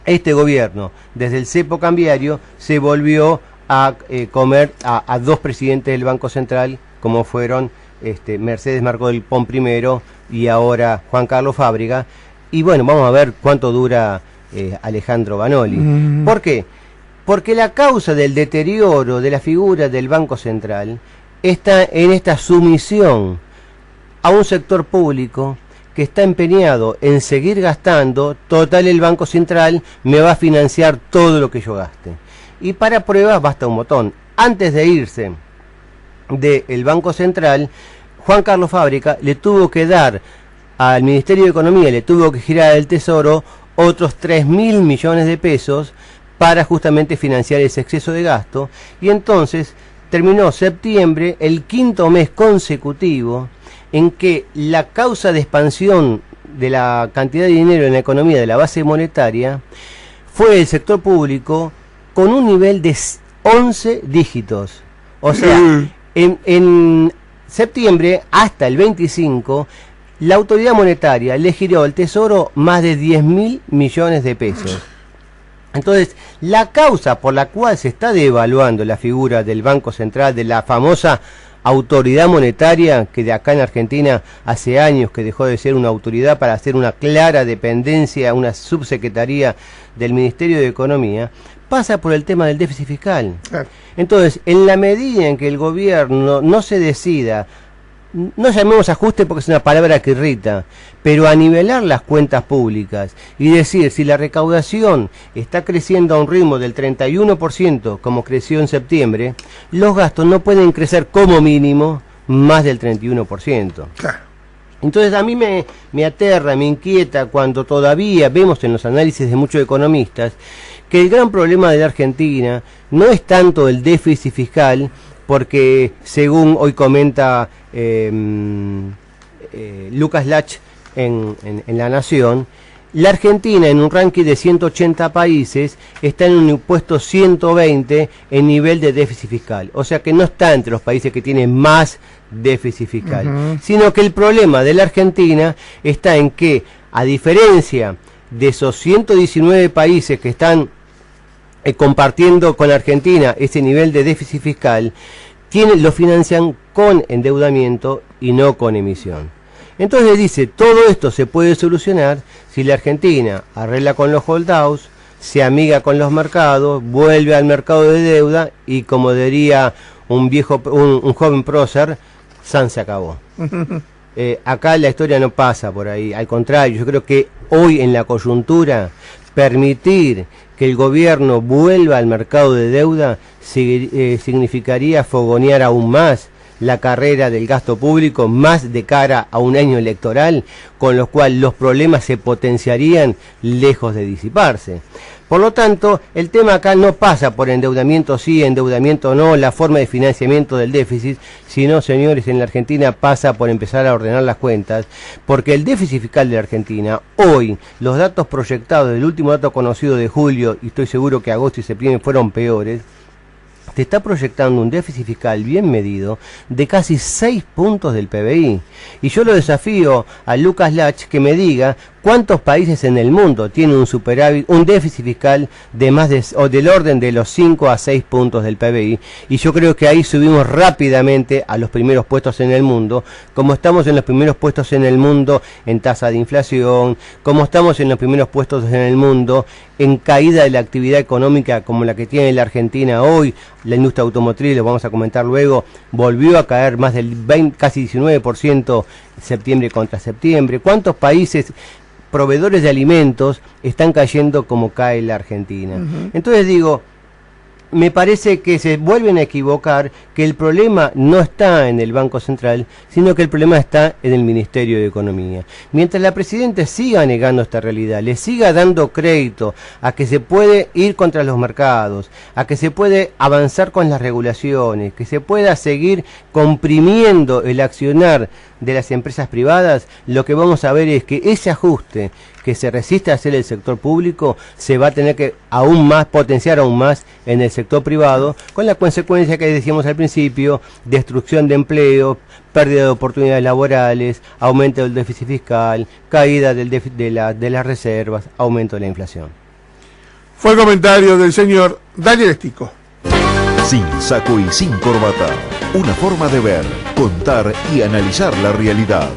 este gobierno, desde el cepo cambiario, se volvió a comer a dos presidentes del Banco Central, como fueron Mercedes Marcó del Pon primero y ahora Juan Carlos Fábrega. Y bueno, vamos a ver cuánto dura Alejandro Vanoli. ¿Por qué? Porque la causa del deterioro de la figura del Banco Central está en esta sumisión a un sector público que está empeñado en seguir gastando. Total, el Banco Central me va a financiar todo lo que yo gaste. Y para pruebas basta un botón. Antes de irse del Banco Central, Juan Carlos Fábrega le tuvo que dar al Ministerio de Economía, le tuvo que girar al Tesoro otros 3.000 millones de pesos para justamente financiar ese exceso de gasto. Y entonces terminó septiembre, el quinto mes consecutivo en que la causa de expansión de la cantidad de dinero en la economía de la base monetaria fue el sector público con un nivel de 11 dígitos. O sea, en septiembre hasta el 25, la autoridad monetaria le giró al Tesoro más de 10.000 millones de pesos. Entonces, la causa por la cual se está devaluando la figura del Banco Central, de la famosa autoridad monetaria, que de acá en Argentina hace años que dejó de ser una autoridad para hacer una clara dependencia, una subsecretaría del Ministerio de Economía, pasa por el tema del déficit fiscal. Entonces, en la medida en que el gobierno no se decida, no llamemos ajuste porque es una palabra que irrita, pero a nivelar las cuentas públicas y decir, si la recaudación está creciendo a un ritmo del 31% como creció en septiembre, los gastos no pueden crecer como mínimo más del 31%. Entonces a mí me aterra, me inquieta cuando todavía vemos en los análisis de muchos economistas que el gran problema de la Argentina no es tanto el déficit fiscal, porque según hoy comenta Lucas Lach en La Nación, La Argentina, en un ranking de 180 países, está en un puesto 120 en nivel de déficit fiscal. O sea que no está entre los países que tienen más déficit fiscal, sino que el problema de la Argentina está en que, a diferencia de esos 119 países que están compartiendo con la Argentina ese nivel de déficit fiscal, lo financian con endeudamiento y no con emisión. Entonces dice, todo esto se puede solucionar si la Argentina arregla con los holdouts, se amiga con los mercados, vuelve al mercado de deuda y, como diría un joven prócer, San se acabó. Acá la historia no pasa por ahí, al contrario, yo creo que hoy en la coyuntura permitir que el gobierno vuelva al mercado de deuda significaría fogonear aún más la carrera del gasto público, más de cara a un año electoral, con lo cual los problemas se potenciarían lejos de disiparse. Por lo tanto, el tema acá no pasa por endeudamiento sí, endeudamiento no, la forma de financiamiento del déficit, sino, señores, en la Argentina pasa por empezar a ordenar las cuentas, porque el déficit fiscal de la Argentina, hoy, los datos proyectados del último dato conocido de julio, y estoy seguro que agosto y septiembre fueron peores, te está proyectando un déficit fiscal bien medido de casi 6 puntos del PBI. Y yo lo desafío a Lucas Lach que me diga cuántos países en el mundo tienen un superávit, un déficit fiscal de más o del orden de los 5 a 6 puntos del PBI. Y yo creo que ahí subimos rápidamente a los primeros puestos en el mundo, como estamos en los primeros puestos en el mundo en tasa de inflación, como estamos en los primeros puestos en el mundo en caída de la actividad económica como la que tiene la Argentina hoy. La industria automotriz, lo vamos a comentar luego, volvió a caer más del casi 19% septiembre contra septiembre. ¿Cuántos países proveedores de alimentos están cayendo como cae la Argentina? Entonces digo, me parece que se vuelven a equivocar, que el problema no está en el Banco Central, sino que el problema está en el Ministerio de Economía. Mientras la Presidenta siga negando esta realidad, le siga dando crédito a que se puede ir contra los mercados, a que se puede avanzar con las regulaciones, que se pueda seguir comprimiendo el accionar de las empresas privadas, lo que vamos a ver es que ese ajuste que se resiste a hacer el sector público se va a tener que potenciar aún más en el sector privado, con la consecuencia que decíamos al principio: destrucción de empleo, pérdida de oportunidades laborales, aumento del déficit fiscal, caída de las reservas, aumento de la inflación. Fue el comentario del señor Daniel Estico. Sin saco y sin corbata. Una forma de ver, contar y analizar la realidad.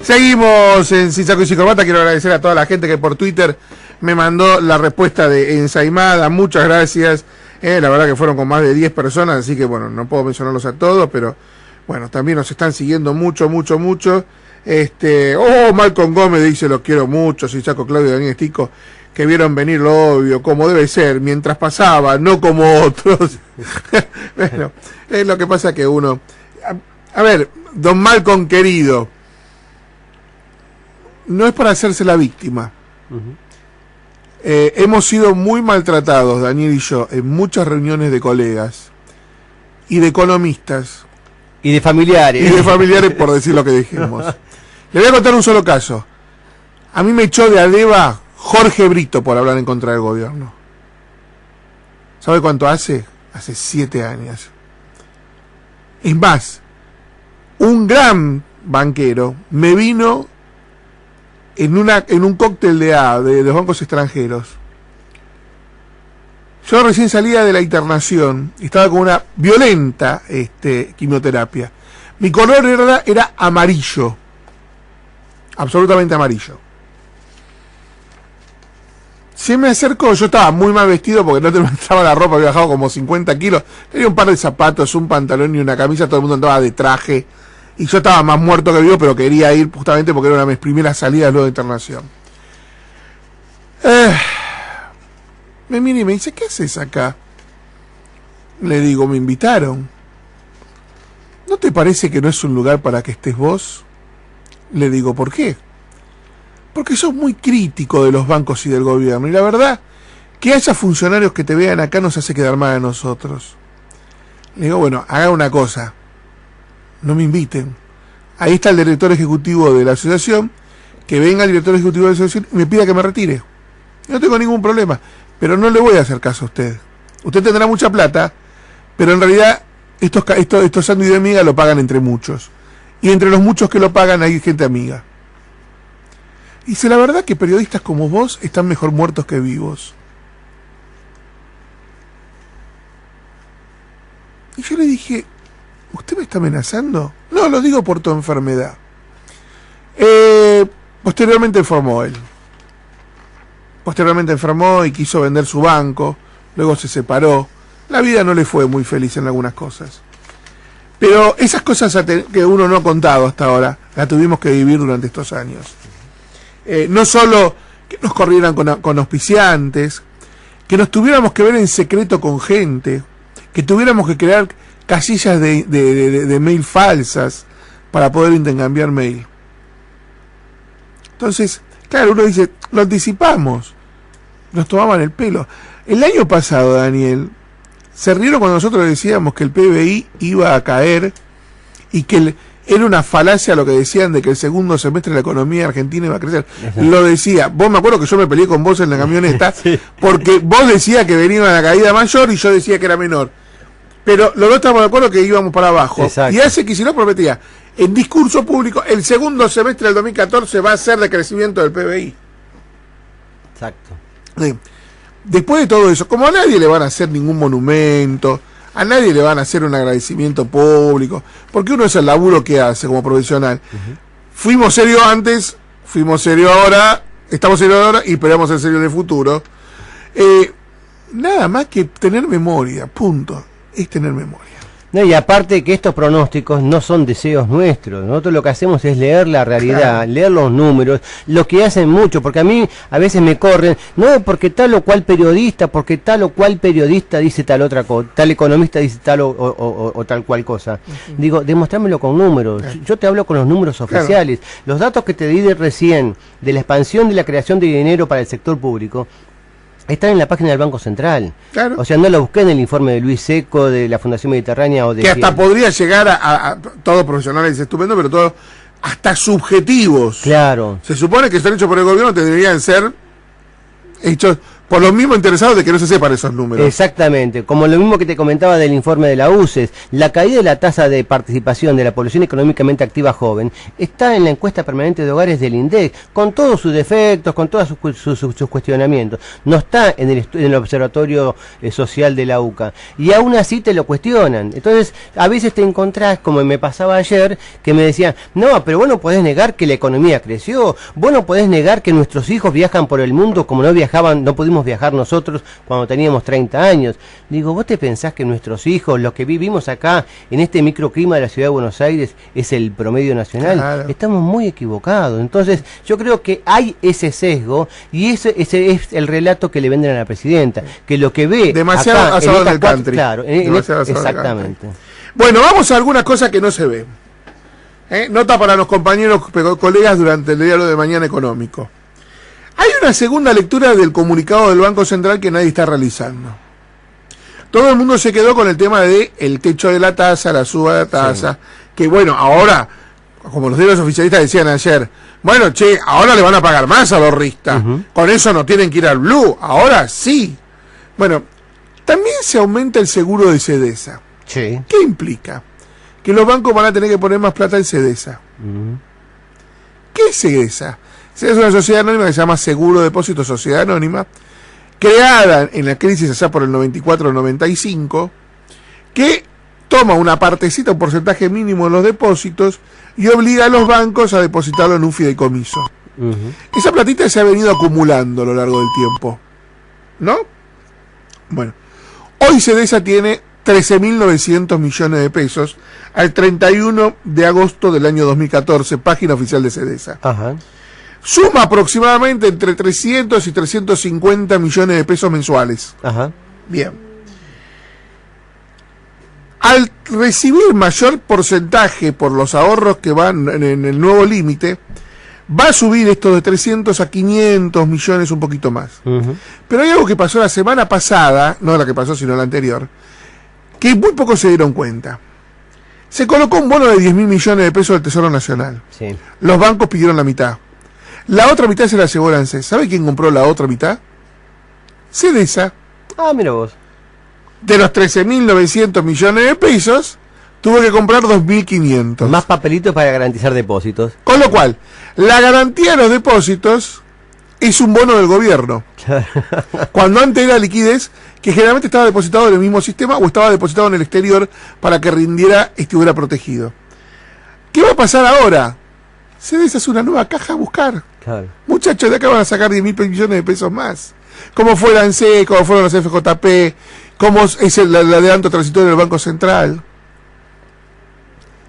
Seguimos en Sin Saco y Sin Corbata. Quiero agradecer a toda la gente que por Twitter me mandó la respuesta de ensaimada. Muchas gracias. La verdad que fueron con más de 10 personas, así que bueno, no puedo mencionarlos a todos, pero bueno, también nos están siguiendo mucho. Malcolm Gómez dice: los quiero mucho, Sin Saco, Claudio, Daniel Estico, que vieron venir lo obvio, como debe ser, mientras pasaba, no como otros. Bueno, es lo que pasa que uno... A ver, don Malcolm querido, no es para hacerse la víctima. Hemos sido muy maltratados, Daniel y yo, en muchas reuniones de colegas y de economistas. Y de familiares. Y de familiares, por decir lo que dijimos. Le voy a contar un solo caso. A mí me echó de Adeva Jorge Brito por hablar en contra del gobierno. ¿Sabe cuánto hace? Hace 7 años. Es más, un gran banquero me vino en un cóctel de los bancos extranjeros. Yo recién salía de la internación, estaba con una violenta quimioterapia. Mi color era amarillo, absolutamente amarillo. Se me acercó, yo estaba muy mal vestido porque no te mostraba la ropa, había bajado como 50 kilos, tenía un par de zapatos, un pantalón y una camisa, todo el mundo andaba de traje, y yo estaba más muerto que vivo, pero quería ir justamente porque era una de mis primeras salidas luego de internación. Me mira y me dice: ¿qué haces acá? Le digo: me invitaron. ¿No te parece que no es un lugar para que estés vos? Le digo: ¿por qué? Porque sos muy crítico de los bancos y del gobierno, y la verdad que haya funcionarios que te vean acá nos hace quedar mal a nosotros. Le digo, bueno, haga una cosa, no me inviten. Ahí está el director ejecutivo de la asociación, que venga el director ejecutivo de la asociación y me pida que me retire. No tengo ningún problema, pero no le voy a hacer caso a usted. Usted tendrá mucha plata, pero en realidad estos sándwiches de miga lo pagan entre muchos. Y entre los muchos que lo pagan hay gente amiga. Y dice, la verdad que periodistas como vos están mejor muertos que vivos. Y yo le dije, ¿usted me está amenazando? No, lo digo por tu enfermedad. Posteriormente enfermó él. Posteriormente enfermó y quiso vender su banco. Luego se separó. La vida no le fue muy feliz en algunas cosas. Pero esas cosas que uno no ha contado hasta ahora, las tuvimos que vivir durante estos años. No solo que nos corrieran con auspiciantes, que nos tuviéramos que ver en secreto con gente, que tuviéramos que crear casillas de mail falsas para poder intercambiar mail. Entonces, claro, uno dice, lo anticipamos, nos tomaban el pelo. El año pasado, Daniel, se rieron cuando nosotros decíamos que el PBI iba a caer y que era una falacia lo que decían de que el segundo semestre de la economía argentina iba a crecer. Lo decía, vos me acuerdo que yo me peleé con vos en la camioneta, sí, porque vos decías que venía una caída mayor y yo decía que era menor. Pero los dos estábamos de acuerdo que íbamos para abajo. Exacto. Y hace que si no prometía, en discurso público, el segundo semestre del 2014 va a ser de crecimiento del PBI. Exacto. Sí. Después de todo eso, como a nadie le van a hacer ningún monumento, a nadie le van a hacer un agradecimiento público, porque uno es el laburo que hace como profesional. Fuimos serios antes, fuimos serios ahora, estamos serios ahora y esperamos ser serios en el futuro. Nada más que tener memoria, punto. Es tener memoria. No, y aparte que estos pronósticos no son deseos nuestros, nosotros lo que hacemos es leer la realidad, claro, leer los números, lo que hacen mucho, porque a mí a veces me corren, no, porque tal o cual periodista, porque tal o cual periodista dice tal otra cosa, tal economista dice tal o tal cual cosa. Digo, demostrámelo con números, yo te hablo con los números oficiales, los datos que te di de recién, de la expansión de la creación de dinero para el sector público, están en la página del Banco Central. Claro. O sea, no la busqué en el informe de Luis Seco, de la Fundación Mediterránea o de... Que hasta podría llegar a todos profesionales estupendos, pero todos hasta subjetivos. Claro. Se supone que están hechos por el gobierno, deberían ser hechos por los mismos interesados de que no se sepan esos números. Exactamente, como lo mismo que te comentaba del informe de la UCES, la caída de la tasa de participación de la población económicamente activa joven está en la encuesta permanente de hogares del INDEC, con todos sus defectos, con todos sus cuestionamientos, no está en el observatorio social de la UCA, y aún así te lo cuestionan. Entonces, a veces te encontrás, como me pasaba ayer, que me decían, no, pero vos no podés negar que la economía creció, vos no podés negar que nuestros hijos viajan por el mundo como no pudimos viajar nosotros cuando teníamos 30 años. Digo, ¿vos te pensás que nuestros hijos, los que vivimos acá en este microclima de la ciudad de Buenos Aires, es el promedio nacional? Claro. Estamos muy equivocados. Entonces, yo creo que hay ese sesgo y ese es el relato que le venden a la presidenta, que lo que ve demasiado acá, en del country. Claro, exactamente. Bueno, vamos a algunas cosas que no se ven. Nota para los compañeros, colegas durante el diario de Mañana Económico. Hay una segunda lectura del comunicado del Banco Central que nadie está realizando. Todo el mundo se quedó con el tema de el techo de la tasa, la suba de la tasa, sí, que bueno, ahora, como los diarios oficialistas decían ayer, bueno, che, ahora le van a pagar más a los ristas, con eso no tienen que ir al blue, ahora sí. Bueno, también se aumenta el seguro de Sedesa. Sí. ¿Qué implica? Que los bancos van a tener que poner más plata en Sedesa. ¿Qué es Sedesa? Es una sociedad anónima que se llama Seguro Depósito Sociedad Anónima, creada en la crisis allá por el 94-95, que toma una partecita, un porcentaje mínimo de los depósitos y obliga a los bancos a depositarlo en un fideicomiso. Esa platita se ha venido acumulando a lo largo del tiempo, ¿no? Bueno, hoy Sedesa tiene 13.900 millones de pesos al 31 de agosto del año 2014, página oficial de Sedesa. Ajá. Suma aproximadamente entre 300 y 350 millones de pesos mensuales. Ajá. Bien. Al recibir mayor porcentaje por los ahorros que van en el nuevo límite, Va a subir esto de 300 a 500 millones, un poquito más. Pero hay algo que pasó la semana pasada, no la que pasó sino la anterior, que muy pocos se dieron cuenta. Se colocó un bono de 10.000 millones de pesos del Tesoro Nacional. Sí. Los bancos pidieron la mitad. La otra mitad se la llevó el ANSES. ¿Sabe quién compró la otra mitad? Cedesa. Ah, mira vos. De los 13.900 millones de pesos, tuvo que comprar 2.500. Más papelitos para garantizar depósitos. Con lo cual, la garantía de los depósitos es un bono del gobierno. Cuando antes era liquidez, que generalmente estaba depositado en el mismo sistema o estaba depositado en el exterior para que rindiera y estuviera protegido. ¿Qué va a pasar ahora? Se deshace una nueva caja a buscar. Claro. Muchachos, de acá van a sacar 10.000 millones de pesos más. Como fue la ANSES, como fueron los FJP, como es el adelanto transitorio del Banco Central.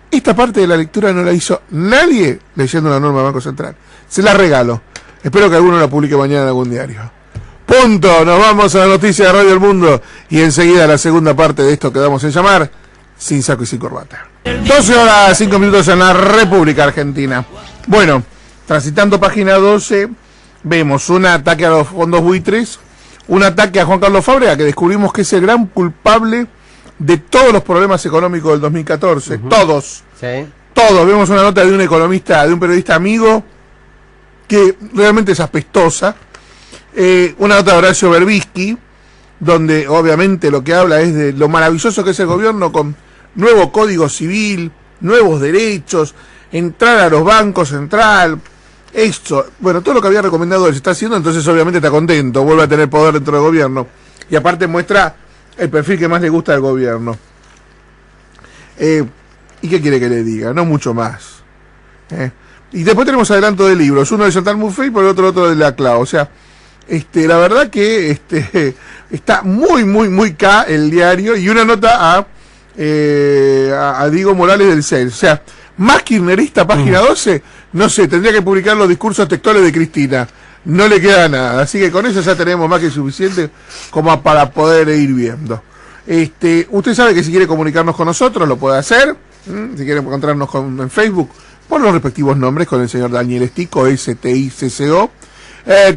Esta parte de la lectura no la hizo nadie leyendo la norma del Banco Central. Se la regalo. Espero que alguno la publique mañana en algún diario. Punto. Nos vamos a la noticia de Radio El Mundo y enseguida la segunda parte de esto que damos en llamar Sin Saco y Sin Corbata. 12 horas 5 minutos en la República Argentina. Bueno, transitando página 12, vemos un ataque a los fondos buitres, un ataque a Juan Carlos Fábrega, que descubrimos que es el gran culpable de todos los problemas económicos del 2014. Todos. Sí. Todos. Vemos una nota de un economista, de un periodista amigo, que realmente es apestosa. Una nota de Horacio Berbisky, donde obviamente lo que habla es de lo maravilloso que es el gobierno con nuevo código civil, nuevos derechos, entrar a los bancos central, esto, bueno, todo lo que había recomendado él se está haciendo, entonces obviamente está contento, vuelve a tener poder dentro del gobierno. Y aparte muestra el perfil que más le gusta del gobierno. ¿Y qué quiere que le diga? No mucho más. Y después tenemos adelanto de libros, uno de Chantal Mouffe y por el otro de la Clau. O sea, la verdad que está muy K el diario, y una nota a Diego Morales del CEL. O sea, más kirchnerista, página 12, no sé, tendría que publicar los discursos textuales de Cristina. No le queda nada, así que con eso ya tenemos más que suficiente como para poder ir viendo. Usted sabe que si quiere comunicarnos con nosotros lo puede hacer. Si quiere encontrarnos en Facebook, por los respectivos nombres, con el señor Daniel Stico, STICCO,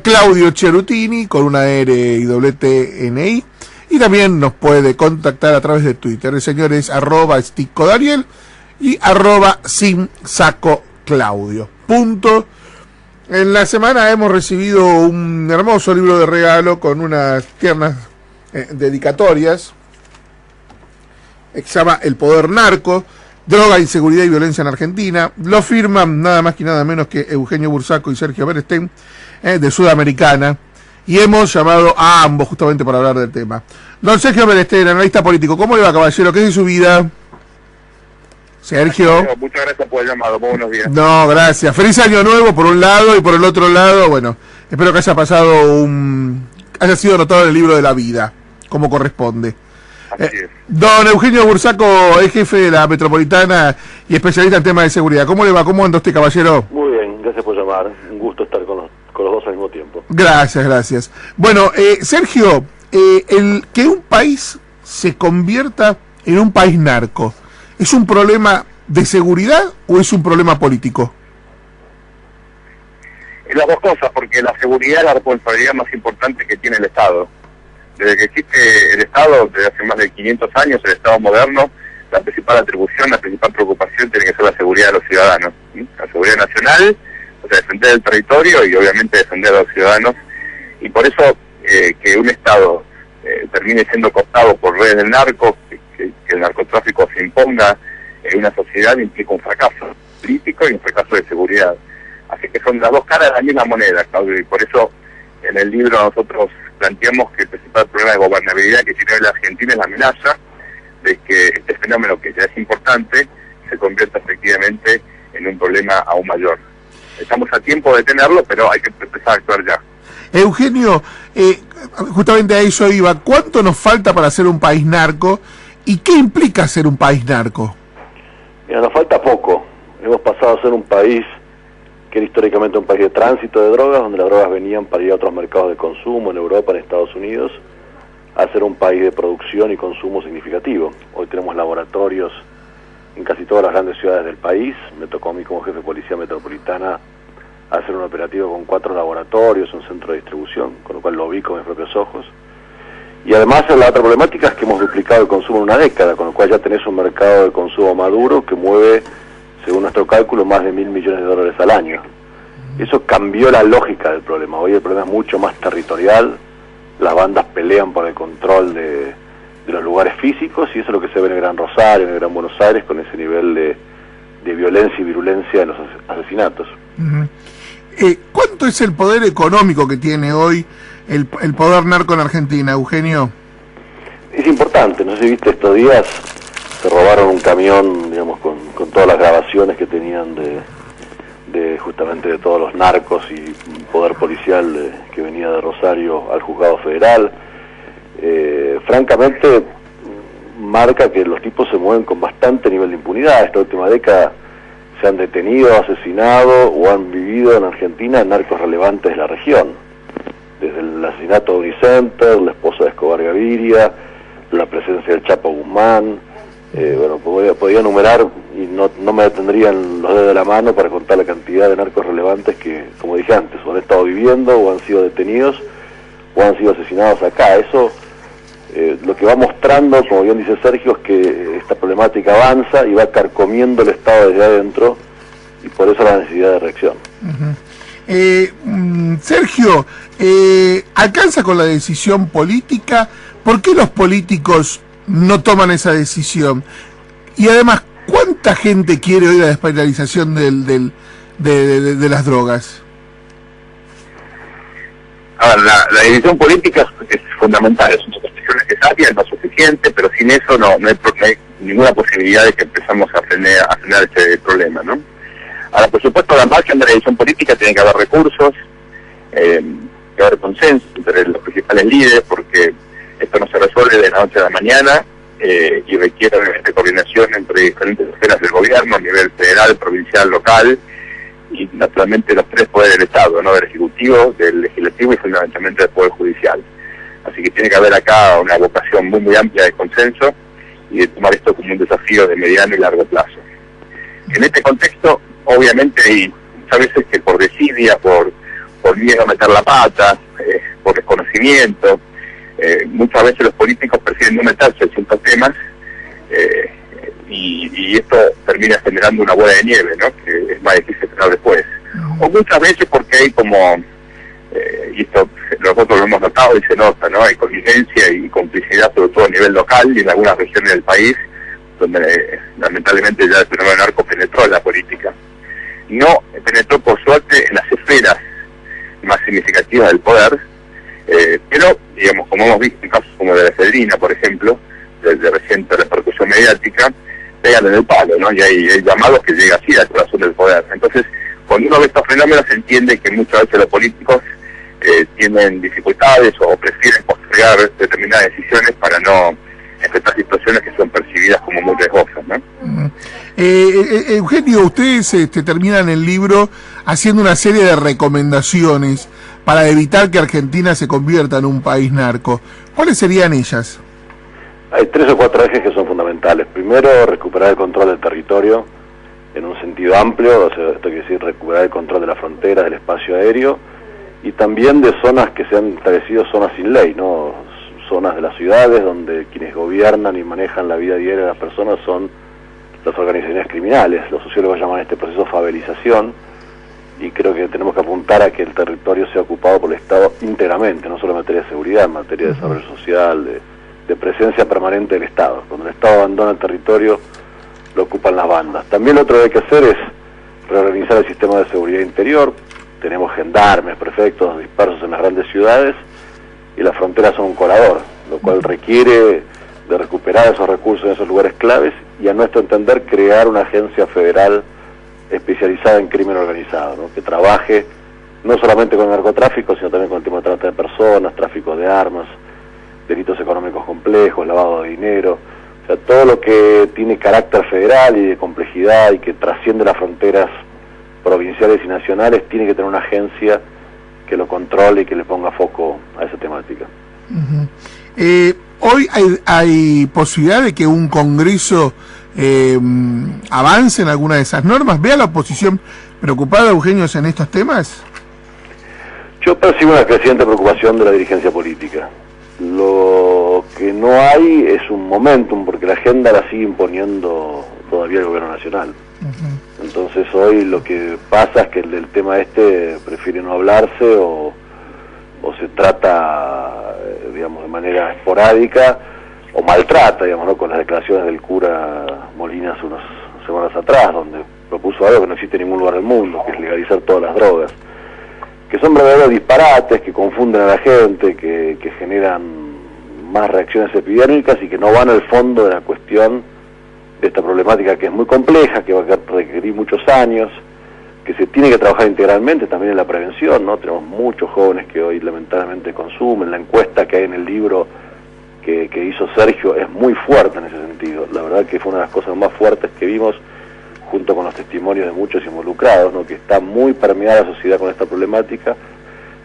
Claudio Cherutini, con una R y doble TNI, y también nos puede contactar a través de Twitter. El señor es @SticoDaniel y @SinSacoClaudio. Punto. En la semana hemos recibido un hermoso libro de regalo con unas tiernas dedicatorias. Se llama El Poder Narco, Droga, Inseguridad y Violencia en Argentina. Lo firman nada más que nada menos que Eugenio Bursaco y Sergio Berestein, de Sudamericana. Y hemos llamado a ambos justamente para hablar del tema. Don Sergio Berestein, analista político, ¿cómo le va, caballero? ¿Qué es de su vida? Sergio. Muchas gracias por el llamado, muy buenos días. No, gracias. Feliz año nuevo por un lado, y por el otro lado, bueno, espero que haya haya sido anotado en el libro de la vida, como corresponde. Así es. Don Eugenio Bursaco es jefe de la Metropolitana y especialista en temas de seguridad. ¿Cómo le va? ¿Cómo anda usted, caballero? Muy bien, gracias por llamar. Un gusto estar con los dos al mismo tiempo. Gracias. Bueno, Sergio, que un país se convierta en un país narco, ¿es un problema de seguridad o es un problema político? Las dos cosas, porque la seguridad es la responsabilidad más importante que tiene el Estado. Desde que existe el Estado, desde hace más de 500 años, el Estado moderno, la principal atribución, la principal preocupación tiene que ser la seguridad de los ciudadanos. La seguridad nacional, o sea, defender el territorio y obviamente defender a los ciudadanos. Y por eso que un Estado termine siendo cooptado por redes del narco, que el narcotráfico se imponga en una sociedad, implica un fracaso político y un fracaso de seguridad. Así que son las dos caras de la misma moneda, Claudio, y por eso en el libro nosotros planteamos que el principal problema de gobernabilidad que tiene la Argentina es la amenaza de que este fenómeno, que ya es importante, se convierta efectivamente en un problema aún mayor. Estamos a tiempo de tenerlo, pero hay que empezar a actuar ya. Eugenio, justamente a eso iba. ¿Cuánto nos falta para ser un país narco? ¿Y qué implica ser un país narco? Mira, nos falta poco. Hemos pasado a ser un país que era históricamente un país de tránsito de drogas, donde las drogas venían para ir a otros mercados de consumo, en Europa, en Estados Unidos, a ser un país de producción y consumo significativo. Hoy tenemos laboratorios en casi todas las grandes ciudades del país. Me tocó a mí como jefe de policía metropolitana hacer un operativo con 4 laboratorios, un centro de distribución, con lo cual lo vi con mis propios ojos. Y además la otra problemática es que hemos duplicado el consumo en una década, con lo cual ya tenés un mercado de consumo maduro que mueve, según nuestro cálculo, más de $1.000 millones al año. Eso cambió la lógica del problema. Hoy el problema es mucho más territorial, las bandas pelean por el control de los lugares físicos, y eso es lo que se ve en el Gran Rosario, en el Gran Buenos Aires, con ese nivel de violencia y virulencia en los asesinatos. ¿Cuánto es el poder económico que tiene hoy el poder narco en Argentina, Eugenio? Es importante, no sé si viste estos días, se robaron un camión, digamos, con todas las grabaciones que tenían justamente de todos los narcos y poder policial que venía de Rosario al juzgado federal. Francamente marca que los tipos se mueven con bastante nivel de impunidad. Esta última década se han detenido, asesinado o han vivido en Argentina narcos relevantes de la región, desde el asesinato de Unicenter, la esposa de Escobar Gaviria, la presencia del Chapo Guzmán. Bueno, podía enumerar y no me detendrían los dedos de la mano para contar la cantidad de narcos relevantes que, como dije antes, o han estado viviendo o han sido detenidos o han sido asesinados acá. Eso lo que va mostrando, como bien dice Sergio, es que esta problemática avanza y va carcomiendo el Estado desde adentro, y por eso la necesidad de reacción. Sergio, ¿alcanza con la decisión política? ¿Por qué los políticos no toman esa decisión? Y además, ¿cuánta gente quiere hoy la despenalización de las drogas? A ver, la decisión política es fundamental, es una cuestión necesaria, no suficiente, pero sin eso no hay ninguna posibilidad de que empezamos a frenar este problema, ¿no? Ahora, por supuesto, la margen de la decisión política tiene que haber recursos, que haber consenso entre los principales líderes, porque esto no se resuelve de la noche a la mañana, y requiere obviamente coordinación entre diferentes esferas del gobierno, a nivel federal, provincial, local, y naturalmente los 3 poderes del Estado, ¿no? Del Ejecutivo, del Legislativo y fundamentalmente del Poder Judicial. Así que tiene que haber acá una vocación muy amplia de consenso y de tomar esto como un desafío de mediano y largo plazo. En este contexto, obviamente hay muchas veces que por desidia, por miedo a meter la pata, por desconocimiento, muchas veces los políticos prefieren no meterse en ciertos temas, y esto termina generando una bola de nieve, ¿no? Que es más difícil frenar después. O muchas veces porque hay como, y esto nosotros lo hemos notado y se nota, ¿no? Hay connivencia y complicidad, sobre todo a nivel local y en algunas regiones del país, donde lamentablemente ya el fenómeno narco penetró en la política. No penetró, por suerte, en las esferas más significativas del poder, pero, digamos, como hemos visto en casos como de la Efedrina, por ejemplo, de reciente repercusión mediática, pegan en el palo, ¿no? Y hay llamados que llegan así al corazón del poder. Entonces, cuando uno ve estos fenómenos, se entiende que muchas veces los políticos tienen dificultades o prefieren postergar determinadas decisiones para no enfrentar situaciones que son percibidas como muy riesgosas, ¿no? Eugenio, ustedes terminan el libro haciendo una serie de recomendaciones para evitar que Argentina se convierta en un país narco. ¿Cuáles serían ellas? Hay 3 o 4 ejes que son fundamentales. Primero, recuperar el control del territorio en un sentido amplio, o sea, esto quiere decir recuperar el control de la frontera, del espacio aéreo, y también de zonas que se han establecido zonas sin ley, ¿no? Zonas de las ciudades donde quienes gobiernan y manejan la vida diaria de las personas son las organizaciones criminales. Los sociólogos llaman este proceso favelización, y creo que tenemos que apuntar a que el territorio sea ocupado por el Estado íntegramente, no solo en materia de seguridad, en materia de desarrollo social, de presencia permanente del Estado. Cuando el Estado abandona el territorio, lo ocupan las bandas. También lo otro que hay que hacer es reorganizar el sistema de seguridad interior. Tenemos gendarmes, prefectos dispersos en las grandes ciudades, y las fronteras son un colador, lo cual requiere de recuperar esos recursos en esos lugares claves, y a nuestro entender crear una agencia federal especializada en crimen organizado, ¿no? Que trabaje no solamente con el narcotráfico, sino también con el tema de trata de personas, tráfico de armas, delitos económicos complejos, lavado de dinero, o sea, todo lo que tiene carácter federal y de complejidad y que trasciende las fronteras provinciales y nacionales, tiene que tener una agencia que lo controle y que le ponga foco a esa temática. Hoy hay posibilidad de que un congreso avance en alguna de esas normas? ¿Ve a la oposición preocupada, Eugenio, en estos temas? Yo percibo una creciente preocupación de la dirigencia política. Lo que no hay es un momentum, porque la agenda la sigue imponiendo todavía el gobierno nacional. Entonces hoy lo que pasa es que el tema prefiere no hablarse o se trata, digamos, de manera esporádica o maltrata, digamos, ¿no? Con las declaraciones del cura Molina hace unas semanas atrás, donde propuso algo que no existe en ningún lugar del mundo, que es legalizar todas las drogas, que son verdaderos disparates, que confunden a la gente, que generan más reacciones epidémicas y que no van al fondo de la cuestión de esta problemática, que es muy compleja, que va a requerir muchos años, que se tiene que trabajar integralmente también en la prevención, ¿no? Tenemos muchos jóvenes que hoy lamentablemente consumen. La encuesta que hay en el libro que hizo Sergio es muy fuerte en ese sentido. La verdad que fue una de las cosas más fuertes que vimos, junto con los testimonios de muchos involucrados, ¿no? Que está muy permeada la sociedad con esta problemática,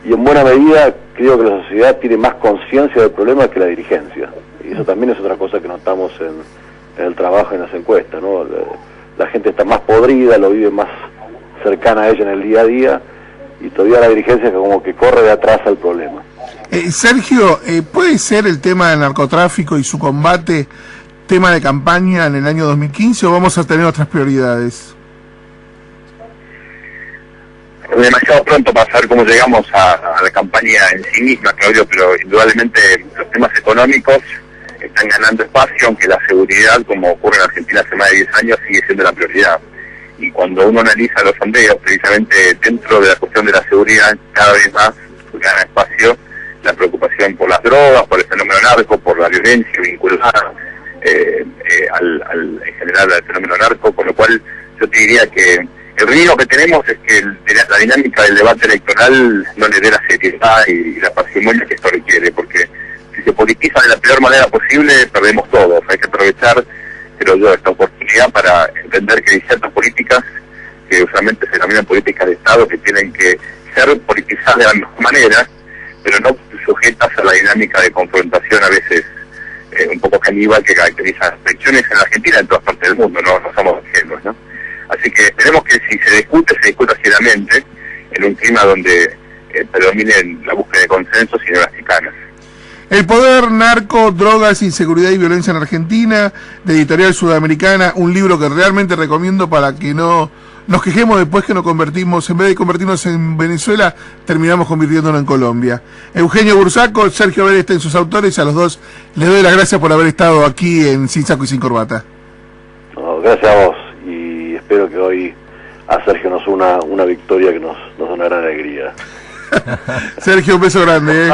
y en buena medida creo que la sociedad tiene más conciencia del problema que la dirigencia, y eso también es otra cosa que notamos en el trabajo, en las encuestas, ¿no? La gente está más podrida, lo vive más cercana a ella en el día a día, y todavía la dirigencia que como que corre de atrás al problema. Sergio, ¿puede ser el tema del narcotráfico y su combate tema de campaña en el año 2015 o vamos a tener otras prioridades? Es demasiado pronto para saber cómo llegamos a la campaña en sí misma, Claudio, pero indudablemente los temas económicos están ganando espacio, aunque la seguridad, como ocurre en Argentina hace más de 10 años, sigue siendo la prioridad. Y cuando uno analiza los sondeos, precisamente dentro de la cuestión de la seguridad, cada vez más gana espacio la preocupación por las drogas, por el fenómeno narco, por la violencia vinculada en general al fenómeno narco, con lo cual yo te diría que el riesgo que tenemos es que la dinámica del debate electoral no le dé la seriedad y la parsimonia que esto requiere, porque si se politiza de la peor manera posible, perdemos todos. Hay que aprovechar, creo yo, esta oportunidad para entender que hay ciertas políticas que usualmente se denominan políticas de Estado, que tienen que ser politizadas de la mejor manera, pero no sujetas a la dinámica de confrontación a veces un poco caníbal que caracteriza las elecciones en la Argentina y en todas partes del mundo, no somos ajenos, ¿no? Así que esperemos que si se discuta seriamente en un clima donde predomine la búsqueda de consensos y no las chicanas. El poder, narco, drogas, inseguridad y violencia en Argentina, de Editorial Sudamericana, un libro que realmente recomiendo para que no nos quejemos después que nos convertimos, en vez de convertirnos en Venezuela, terminamos convirtiéndonos en Colombia. Eugenio Bursaco, Sergio Vélez en sus autores, a los dos les doy las gracias por haber estado aquí en Sin Saco y Sin Corbata. No, gracias a vos, y espero que hoy a Sergio nos una victoria que nos da una gran alegría. Sergio, un beso grande.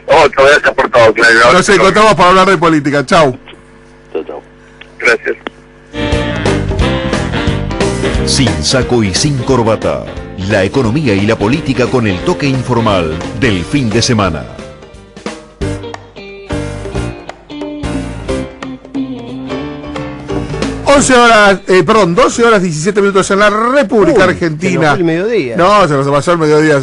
Otro, gracias por todo, Claudio. Nos encontramos para hablar de política. Chau. Chau. Gracias. Sin Saco y Sin Corbata. La economía y la política con el toque informal del fin de semana. 12 horas 17 minutos en la República Argentina. El mediodía. No, se nos pasó el mediodía.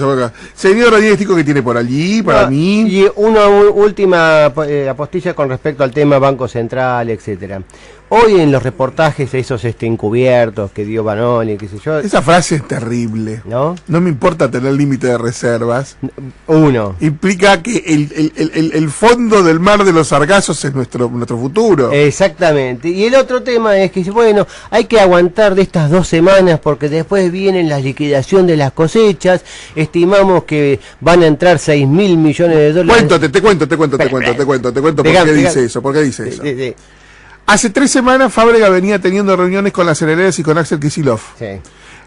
Señor Rodríguez Tico, ¿qué tiene por allí, para mí? Y una última apostilla con respecto al tema Banco Central, etcétera. Hoy en los reportajes esos encubiertos que dio Banoni, qué sé yo. Esa frase es terrible. ¿No? No me importa tener límite de reservas. Implica que el fondo del mar de los sargazos es nuestro futuro. Exactamente. Y el otro tema es que, bueno, hay que aguantar de estas 2 semanas porque después vienen la liquidación de las cosechas. Estimamos que van a entrar 6.000 millones de dólares. Te cuento por qué dice eso. Sí. Hace 3 semanas Fábrega venía teniendo reuniones con las cerealeras y con Axel Kicillof. Sí.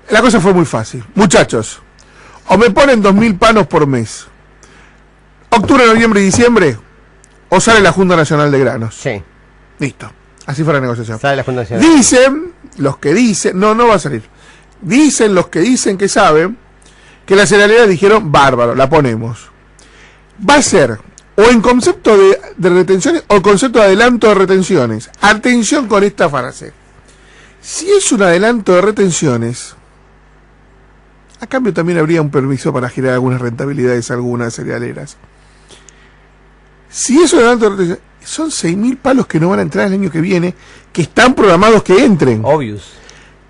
La cosa fue muy fácil. Muchachos, o me ponen 2.000 panos por mes, octubre, noviembre y diciembre, o sale la Junta Nacional de Granos. Sí. Listo. Así fue la negociación. Sale la Junta Nacional. Dicen los que dicen, no va a salir. Dicen los que dicen que saben que las cerealeras dijeron, bárbaro, la ponemos. Va a ser o en concepto de retenciones o concepto de adelanto de retenciones. Atención con esta frase. Si es un adelanto de retenciones, a cambio también habría un permiso para generar algunas rentabilidades a algunas cerealeras. Si es un adelanto de retenciones, son 6.000 palos que no van a entrar el año que viene, que están programados que entren. Obvious.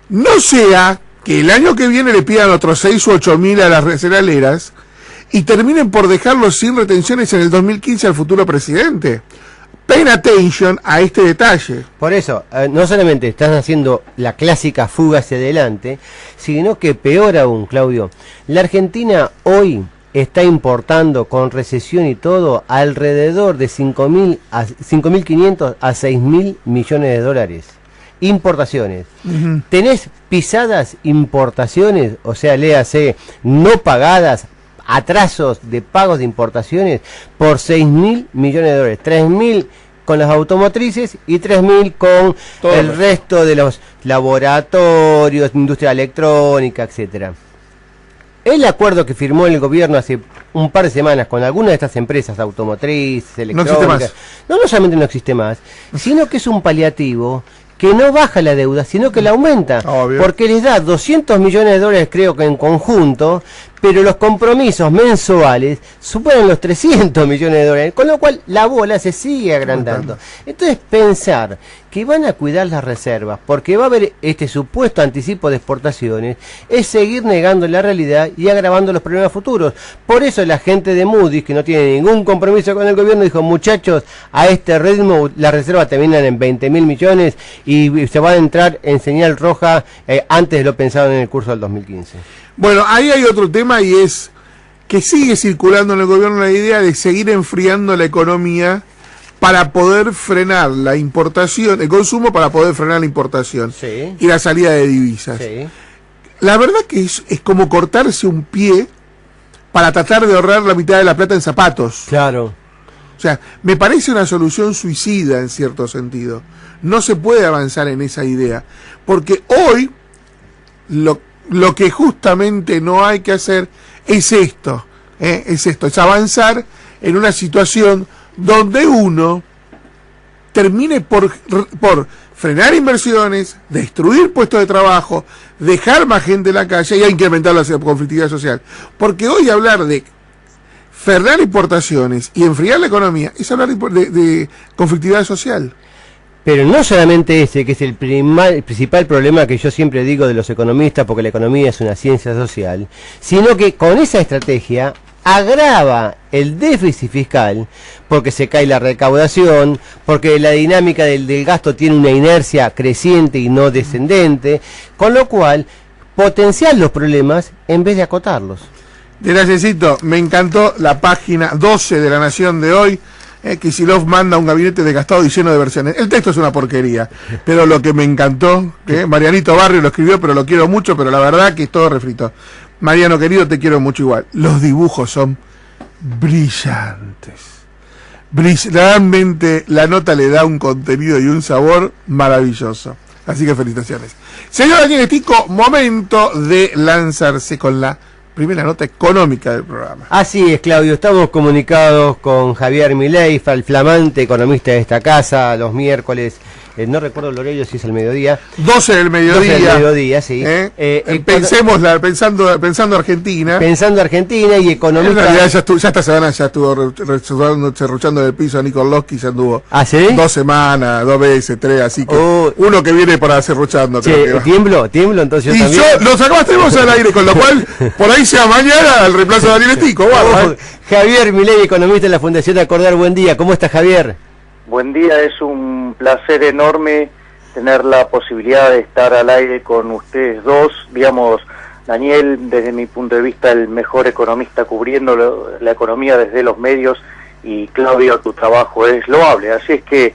No sea que el año que viene le pidan otros 6 u 8.000 a las cerealeras y terminen por dejarlos sin retenciones en el 2015 al futuro presidente. Pay attention a este detalle. Por eso, no solamente están haciendo la clásica fuga hacia adelante, sino que peor aún, Claudio, la Argentina hoy está importando con recesión y todo alrededor de 5.500 a 6.000 millones de dólares. Importaciones. Tenés pisadas importaciones, o sea, léase, no pagadas, atrasos de pagos de importaciones por 6.000 millones de dólares. 3.000 con las automotrices y 3.000 con el resto de los laboratorios, industria electrónica, etcétera. El acuerdo que firmó el gobierno hace un par de semanas con algunas de estas empresas automotrices, electrónicas, no solamente no existe más, sino que es un paliativo que no baja la deuda, sino que la aumenta. Obvio. Porque les da 200 millones de dólares, creo que en conjunto, pero los compromisos mensuales superan los 300 millones de dólares, con lo cual la bola se sigue agrandando. Entonces, pensar que van a cuidar las reservas, porque va a haber este supuesto anticipo de exportaciones, es seguir negando la realidad y agravando los problemas futuros. Por eso la gente de Moody's, que no tiene ningún compromiso con el gobierno, dijo, muchachos, a este ritmo las reservas terminan en 20.000 millones y se van a entrar en señal roja antes de lo pensado en el curso del 2015. Bueno, ahí hay otro tema y es que sigue circulando en el gobierno la idea de seguir enfriando la economía para poder frenar la importación, el consumo para poder frenar la importación y la salida de divisas. La verdad que es como cortarse un pie para tratar de ahorrar la mitad de la plata en zapatos. Claro. O sea, me parece una solución suicida en cierto sentido. No se puede avanzar en esa idea, porque hoy lo que justamente no hay que hacer es esto, es avanzar en una situación donde uno termine por frenar inversiones, destruir puestos de trabajo, dejar más gente en la calle y incrementar la conflictividad social. Porque hoy hablar de frenar importaciones y enfriar la economía es hablar de conflictividad social. Pero no solamente ese, que es el principal problema que yo siempre digo de los economistas, porque la economía es una ciencia social, sino que con esa estrategia agrava el déficit fiscal, porque se cae la recaudación, porque la dinámica del gasto tiene una inercia creciente y no descendente, con lo cual potenciar los problemas en vez de acotarlos. Graciasito, me encantó la página 12 de La Nación de hoy, Kicillof manda un gabinete desgastado y lleno de versiones. El texto es una porquería, pero lo que me encantó, Marianito Barrio lo escribió, pero lo quiero mucho, pero la verdad que es todo refrito. Mariano querido, te quiero mucho igual. Los dibujos son brillantes. Realmente la nota le da un contenido y un sabor maravilloso. Así que felicitaciones. Señor Daniel Estico, momento de lanzarse con la primera nota económica del programa. Así es, Claudio, estamos comunicados con Javier Milei, el flamante economista de esta casa, los miércoles, no recuerdo el horario si es el mediodía. 12 del mediodía. 12 del mediodía, sí. Pensando Argentina. Pensando Argentina y economista. En realidad ya esta semana ya estuvo serruchando del piso a Nikolowski, ya anduvo. ¿Ah, sí? 2 semanas, 2 veces, 3, así que uno que viene para serruchando. Tiemblo entonces yo y también. Y lo sacamos, tenemos al aire, con lo cual, por ahí sea mañana el reemplazo de Daniel Estico. Javier Milei, economista de la Fundación Acordar, buen día. ¿Cómo está, Javier? Buen día, es un placer enorme tener la posibilidad de estar al aire con ustedes dos. Digamos, Daniel, desde mi punto de vista, el mejor economista cubriendo la economía desde los medios, y Claudio, tu trabajo es loable. Así es que,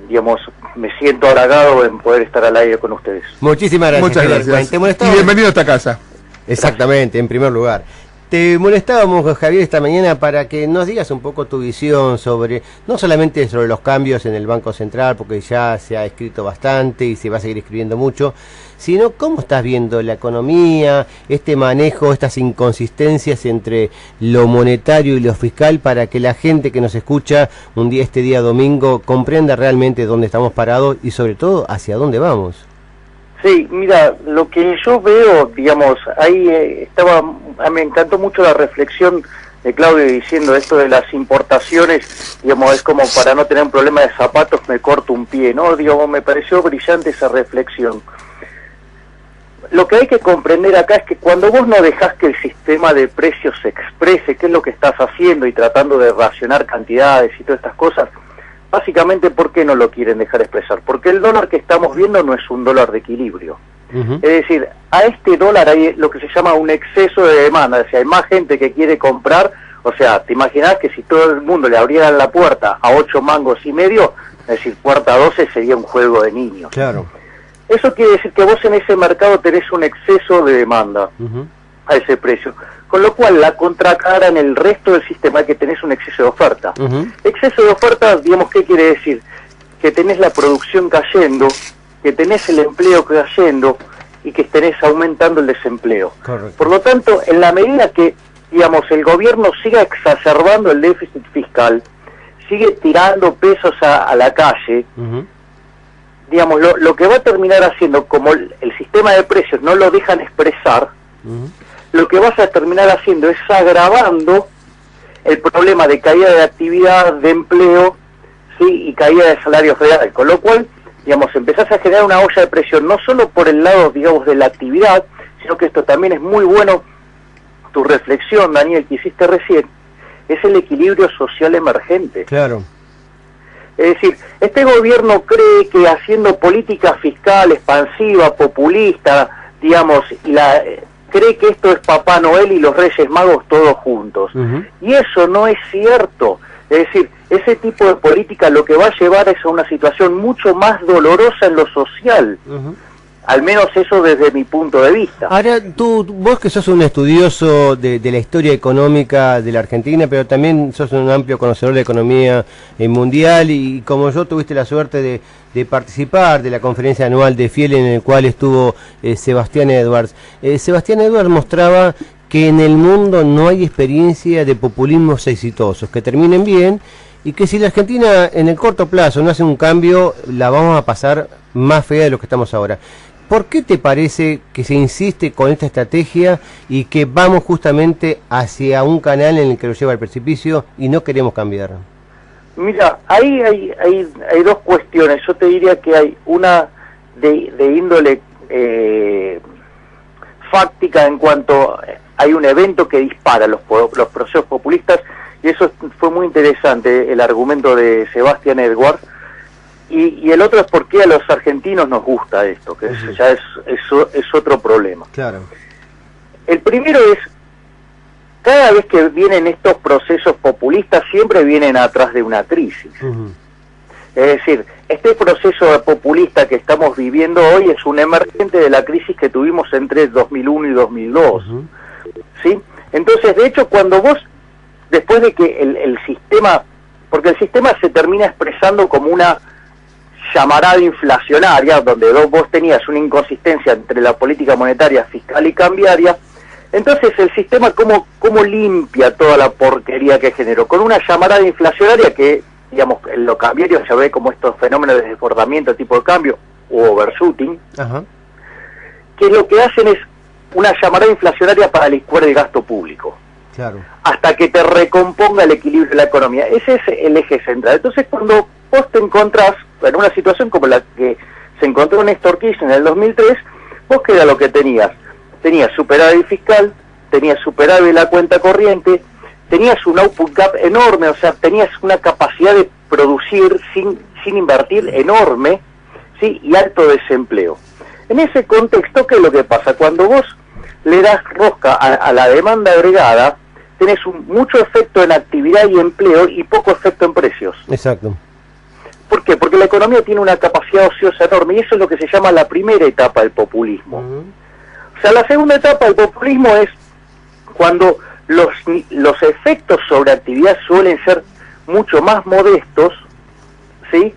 digamos, me siento halagado en poder estar al aire con ustedes. Muchísimas gracias. Muchas gracias. Y bienvenido a esta casa. Exactamente, en primer lugar. Te molestábamos, Javier, esta mañana para que nos digas un poco tu visión sobre, no solamente sobre los cambios en el Banco Central, porque ya se ha escrito bastante y se va a seguir escribiendo mucho, sino cómo estás viendo la economía, este manejo, estas inconsistencias entre lo monetario y lo fiscal, para que la gente que nos escucha este día domingo comprenda realmente dónde estamos parados y sobre todo hacia dónde vamos. Sí, mira, lo que yo veo, digamos, ahí me encantó mucho la reflexión de Claudio diciendo esto de las importaciones, digamos, es como para no tener un problema de zapatos me corto un pie, ¿no? Digamos, me pareció brillante esa reflexión. Lo que hay que comprender acá es que cuando vos no dejás que el sistema de precios se exprese, qué es lo que estás haciendo y tratando de racionar cantidades y todas estas cosas, básicamente, ¿por qué no lo quieren dejar expresar? Porque el dólar que estamos viendo no es un dólar de equilibrio. Es decir, a este dólar hay lo que se llama un exceso de demanda, o sea, hay más gente que quiere comprar, o sea, te imaginás que si todo el mundo le abrieran la puerta a 8 mangos y medio, es decir, puerta 12 sería un juego de niños. Claro. Eso quiere decir que vos en ese mercado tenés un exceso de demanda a ese precio, con lo cual la contracara en el resto del sistema es que tenés un exceso de oferta. Exceso de oferta, digamos, ¿qué quiere decir? Que tenés la producción cayendo, que tenés el empleo cayendo y que tenés aumentando el desempleo. Correcto. Por lo tanto, en la medida que, digamos, el gobierno siga exacerbando el déficit fiscal, sigue tirando pesos a la calle, digamos, lo que va a terminar haciendo, como el sistema de precios no lo dejan expresar, lo que vas a terminar haciendo es agravando el problema de caída de actividad, de empleo, ¿sí? Y caída de salarios reales, con lo cual, digamos, empezás a generar una olla de presión, no solo por el lado, digamos, de la actividad, sino que esto también es muy bueno, tu reflexión, Daniel, que hiciste recién, es el equilibrio social emergente. Claro. Es decir, este gobierno cree que haciendo política fiscal expansiva, populista, digamos, cree que esto es Papá Noel y los Reyes Magos todos juntos. Y eso no es cierto. Es decir, ese tipo de política lo que va a llevar es a una situación mucho más dolorosa en lo social. Al menos eso desde mi punto de vista. Ahora, vos que sos un estudioso de la historia económica de la Argentina, pero también sos un amplio conocedor de economía mundial, y como yo tuviste la suerte de participar de la conferencia anual de Fiel, en el cual estuvo Sebastián Edwards. Sebastián Edwards mostraba que en el mundo no hay experiencia de populismos exitosos, que terminen bien, y que si la Argentina en el corto plazo no hace un cambio, la vamos a pasar más fea de lo que estamos ahora. ¿Por qué te parece que se insiste con esta estrategia y que vamos justamente hacia un canal en el que lo lleva al precipicio y no queremos cambiar? Mira, ahí hay dos cuestiones. Yo te diría que hay una de índole fáctica, en cuanto hay un evento que dispara los procesos populistas, y eso fue muy interesante, el argumento de Sebastián Edwards. Y el otro es por qué a los argentinos nos gusta esto, que ya es otro problema. Claro. El primero es, cada vez que vienen estos procesos populistas, siempre vienen atrás de una crisis. Es decir, este proceso populista que estamos viviendo hoy es un emergente de la crisis que tuvimos entre 2001 y 2002. ¿Sí? Entonces, de hecho, cuando vos, después de que el sistema, porque el sistema se termina expresando como una llamarada inflacionaria, donde vos tenías una inconsistencia entre la política monetaria, fiscal y cambiaria, entonces el sistema ¿cómo limpia toda la porquería que generó? Con una llamarada inflacionaria que, digamos, en lo cambiario ya ve como estos fenómenos de desbordamiento tipo de cambio, o overshooting, que lo que hacen es una llamarada inflacionaria para licuar el gasto público. Claro. Hasta que te recomponga el equilibrio de la economía. Ese es el eje central. Entonces, cuando vos te encontrás en una situación como la que se encontró Néstor Kirchner en el 2003, vos qué era lo que tenías. Tenías superávit fiscal, tenías superávit de la cuenta corriente, tenías un output gap enorme, o sea, tenías una capacidad de producir sin invertir enorme, ¿sí? Y alto desempleo. En ese contexto, ¿qué es lo que pasa? Cuando vos le das rosca a la demanda agregada, tenés mucho efecto en actividad y empleo y poco efecto en precios. Exacto. ¿Por qué? Porque la economía tiene una capacidad ociosa enorme, y eso es lo que se llama la primera etapa del populismo. O sea, la segunda etapa del populismo es cuando los efectos sobre actividad suelen ser mucho más modestos, ¿sí?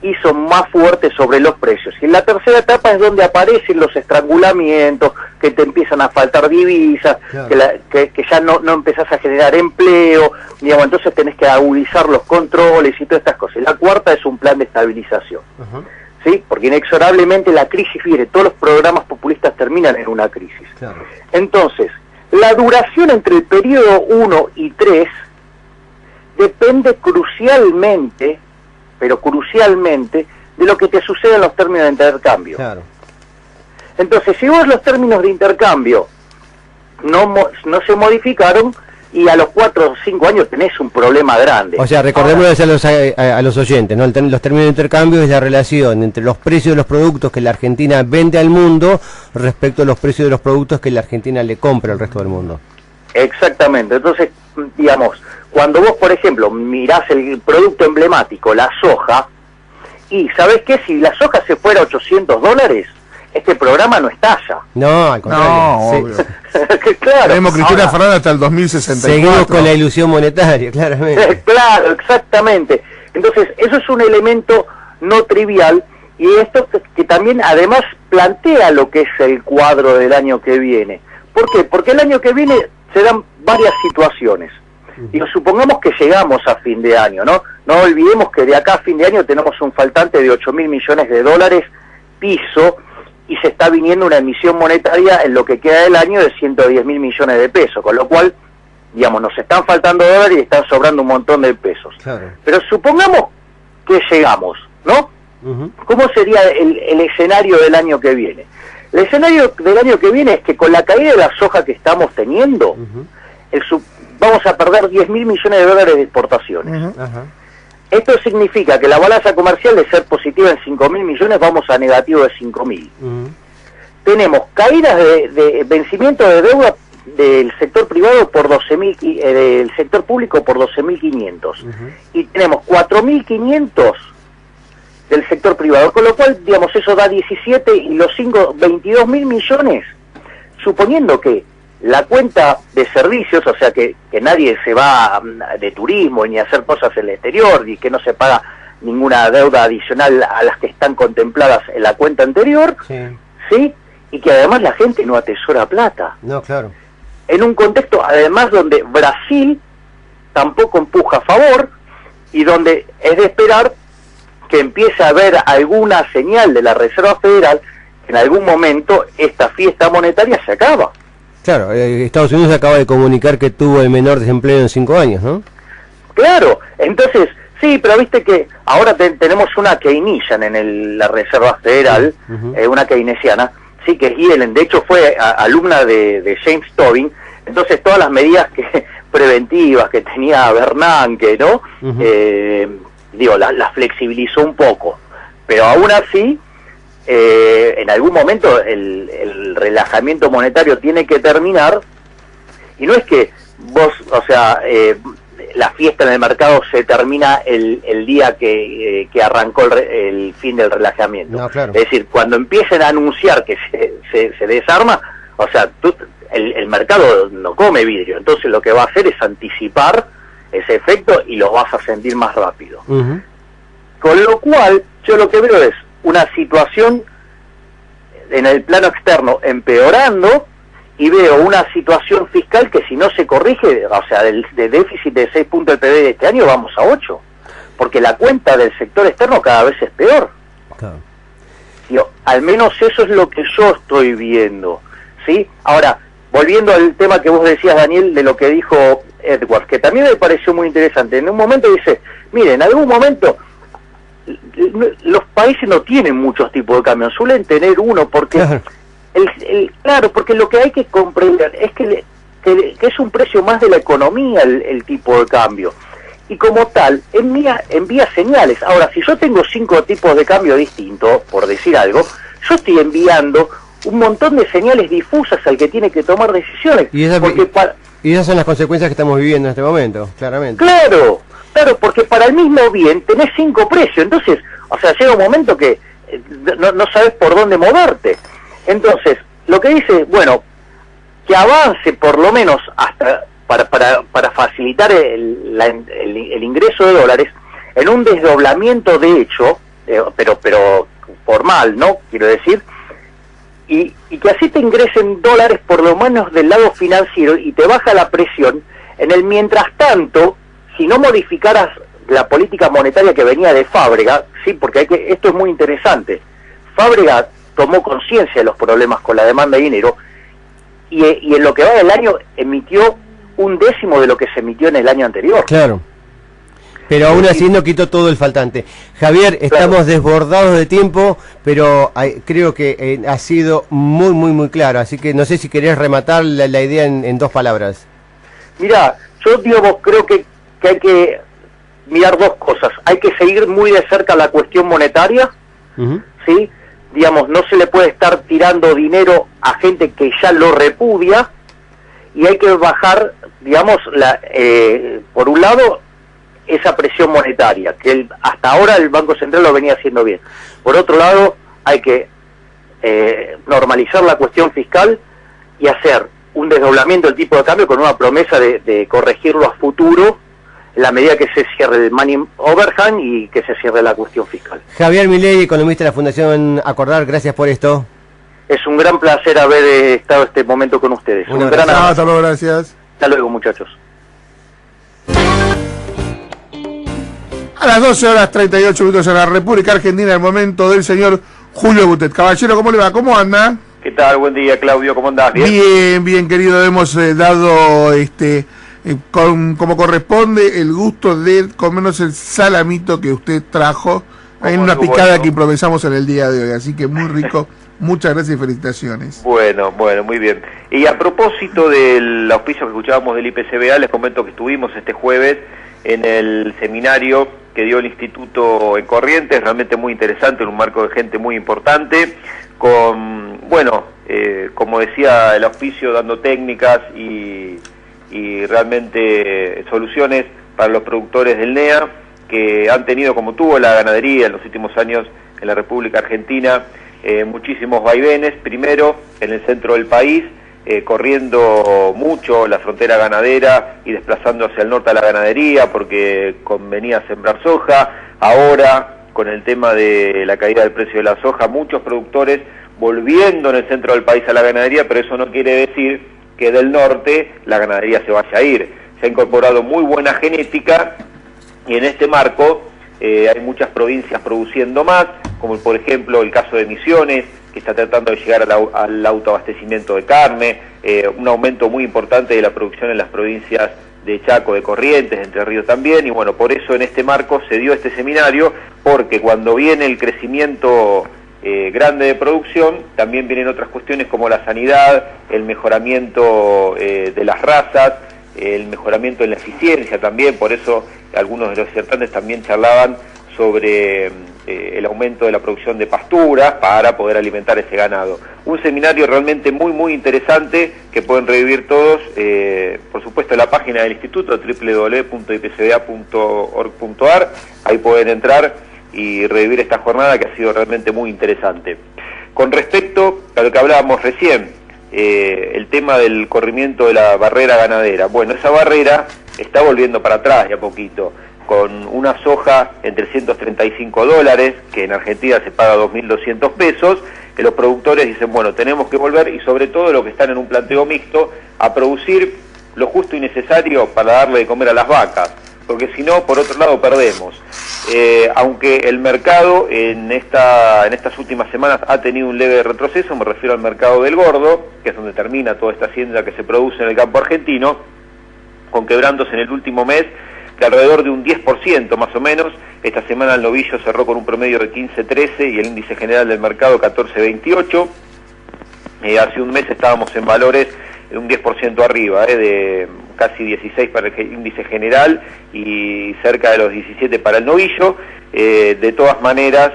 Y son más fuertes sobre los precios. Y en la tercera etapa es donde aparecen los estrangulamientos, que te empiezan a faltar divisas, claro, que ya no empezás a generar empleo, digamos, entonces tenés que agudizar los controles y todas estas cosas. Y la cuarta es un plan de estabilización, ¿sí? Porque inexorablemente la crisis viene, todos los programas populistas terminan en una crisis. Claro. Entonces, La duración entre el periodo 1 y 3 depende crucialmente, pero crucialmente, de lo que te sucede en los términos de intercambio. Claro. Entonces, si vos los términos de intercambio no se modificaron, y a los 4 o 5 años tenés un problema grande. O sea, recordemos a los oyentes, ¿no? Los términos de intercambio es la relación entre los precios de los productos que la Argentina vende al mundo respecto a los precios de los productos que la Argentina le compra al resto del mundo. Exactamente. Entonces, digamos, cuando vos, por ejemplo, mirás el producto emblemático, la soja, y ¿sabés qué? Si la soja se fuera a $800, este programa no estalla. No, al contrario. No, sí. obvio. Claro. Tenemos Cristina Fernández hasta el 2064. Seguimos con la ilusión monetaria, claramente. Claro, exactamente. Entonces, eso es un elemento no trivial, y esto que también además plantea lo que es el cuadro del año que viene. ¿Por qué? Porque el año que viene se dan varias situaciones. Y supongamos que llegamos a fin de año, ¿no? No olvidemos que de acá a fin de año tenemos un faltante de $8.000 millones piso, y se está viniendo una emisión monetaria en lo que queda del año de 110.000 millones de pesos, con lo cual, digamos, nos están faltando dólares y están sobrando un montón de pesos. Claro. Pero supongamos que llegamos, ¿no? ¿Cómo sería el escenario del año que viene? El escenario del año que viene es que con la caída de la soja que estamos teniendo, vamos a perder 10.000 millones de dólares de exportaciones. Esto significa que la balanza comercial, de ser positiva en 5.000 millones, vamos a negativo de 5.000. Tenemos caídas de vencimiento de deuda del sector privado por 12.000, del sector público por 12.500. Y tenemos 4.500 del sector privado, con lo cual, digamos, eso da 17 y los 5, 22.000 millones, suponiendo que la cuenta de servicios, o sea que nadie se va de turismo ni a hacer cosas en el exterior y que no se paga ninguna deuda adicional a las que están contempladas en la cuenta anterior, ¿sí? Y que además la gente no atesora plata. No, claro. En un contexto además donde Brasil tampoco empuja a favor y donde es de esperar que empiece a haber alguna señal de la Reserva Federal que en algún momento esta fiesta monetaria se acaba. Claro, Estados Unidos acaba de comunicar que tuvo el menor desempleo en 5 años, ¿no? Claro, entonces, sí, pero viste que ahora tenemos una Keynesian en la Reserva Federal, una keynesiana, sí, que es Yellen, de hecho fue alumna de James Tobin, entonces todas las medidas preventivas que tenía Bernanke, ¿no? Las flexibilizó un poco, pero aún así, en algún momento el relajamiento monetario tiene que terminar, y no es que vos, o sea, la fiesta en el mercado se termina el día que arrancó el fin del relajamiento. No, claro. Es decir, cuando empiecen a anunciar que se desarma, o sea, el mercado no come vidrio, entonces lo que va a hacer es anticipar ese efecto y lo vas a sentir más rápido. Con lo cual, yo lo que veo es una situación en el plano externo empeorando, y veo una situación fiscal que si no se corrige, o sea, de déficit de 6 puntos del PBI de este año vamos a 8, porque la cuenta del sector externo cada vez es peor. Claro. Al menos eso es lo que yo estoy viendo, ¿sí? Ahora, volviendo al tema que vos decías, Daniel, de lo que dijo Edwards, que también me pareció muy interesante. En un momento dice, miren, en algún momento los países no tienen muchos tipos de cambio, suelen tener uno, porque claro, porque lo que hay que comprender es que es un precio más de la economía el tipo de cambio, y como tal envía señales. Ahora, si yo tengo 5 tipos de cambio distintos, por decir algo, yo estoy enviando un montón de señales difusas al que tiene que tomar decisiones. Y esas son las consecuencias que estamos viviendo en este momento, claramente. Claro, porque para el mismo bien tenés 5 precios, entonces, o sea, llega un momento que no sabes por dónde moverte. Entonces, lo que dice, bueno, que avance por lo menos hasta para facilitar el ingreso de dólares en un desdoblamiento de hecho, pero formal, ¿no? Quiero decir, y que así te ingresen dólares por lo menos del lado financiero y te baja la presión. En el mientras tanto, si no modificaras la política monetaria que venía de Fábrega, sí, porque esto es muy interesante. Fábrega tomó conciencia de los problemas con la demanda de dinero y en lo que va del año emitió 1/10 de lo que se emitió en el año anterior. Claro. Pero aún así no quitó todo el faltante. Javier, estamos desbordados de tiempo, pero creo que ha sido muy claro. Así que no sé si querés rematar la idea en 2 palabras. Mira, yo digamos, creo que hay que mirar 2 cosas. Hay que seguir muy de cerca la cuestión monetaria, ¿sí? Digamos, no se le puede estar tirando dinero a gente que ya lo repudia, y hay que bajar, digamos, por un lado, esa presión monetaria, que hasta ahora el Banco Central lo venía haciendo bien. Por otro lado, hay que normalizar la cuestión fiscal y hacer un desdoblamiento del tipo de cambio con una promesa de corregirlo a futuro en la medida que se cierre el money overhang y que se cierre la cuestión fiscal. Javier Milei, economista de la Fundación Acordar, gracias por esto. Es un gran placer haber estado este momento con ustedes. Un gran abrazo. Hasta luego, gracias. Hasta luego, muchachos. A las 12:38 en la República Argentina, el momento del señor Julio Butet. Caballero, ¿cómo le va? ¿Cómo anda? ¿Qué tal? Buen día, Claudio. ¿Cómo andás? ¿Bien? Bien, querido. Hemos dado, como corresponde, el gusto de comernos el salamito que usted trajo en una picada que improvisamos en el día de hoy. Así que muy rico. Muchas gracias y felicitaciones. Bueno, muy bien. Y a propósito del auspicio que escuchábamos del IPCBA, les comento que estuvimos este jueves en el seminario que dio el Instituto en Corrientes, realmente muy interesante, en un marco de gente muy importante, con, como decía el auspicio, dando técnicas y realmente soluciones para los productores del NEA, que han tenido, como tuvo la ganadería en los últimos años en la República Argentina, muchísimos vaivenes, primero en el centro del país, corriendo mucho la frontera ganadera y desplazando hacia el norte a la ganadería porque convenía sembrar soja. Ahora, con el tema de la caída del precio de la soja, muchos productores volviendo en el centro del país a la ganadería, pero eso no quiere decir que del norte la ganadería se vaya a ir. Se ha incorporado muy buena genética y en este marco hay muchas provincias produciendo más, como por ejemplo el caso de Misiones, que está tratando de llegar al autoabastecimiento de carne, un aumento muy importante de la producción en las provincias de Chaco, de Corrientes, de Entre Ríos también, y bueno, por eso en este marco se dio este seminario, porque cuando viene el crecimiento grande de producción, también vienen otras cuestiones como la sanidad, el mejoramiento de las razas, el mejoramiento en la eficiencia también, por eso algunos de los disertantes también charlaban sobre el aumento de la producción de pasturas para poder alimentar ese ganado. Un seminario realmente muy interesante que pueden revivir todos, por supuesto en la página del instituto www.ipcba.org.ar, ahí pueden entrar y revivir esta jornada que ha sido realmente muy interesante. Con respecto a lo que hablábamos recién, el tema del corrimiento de la barrera ganadera, bueno, esa barrera está volviendo para atrás de a poquito, con una soja en $335, que en Argentina se paga 2.200 pesos, que los productores dicen, bueno, tenemos que volver, y sobre todo los que están en un planteo mixto, a producir lo justo y necesario para darle de comer a las vacas, porque si no, por otro lado, perdemos. Aunque el mercado en estas últimas semanas ha tenido un leve retroceso, me refiero al mercado del gordo, que es donde termina toda esta hacienda que se produce en el campo argentino, con quebrantos en el último mes de alrededor de un 10% más o menos. Esta semana el novillo cerró con un promedio de 15.13 y el índice general del mercado 14.28. Hace un mes estábamos en valores de un 10% arriba, de casi 16 para el índice general y cerca de los 17 para el novillo. De todas maneras,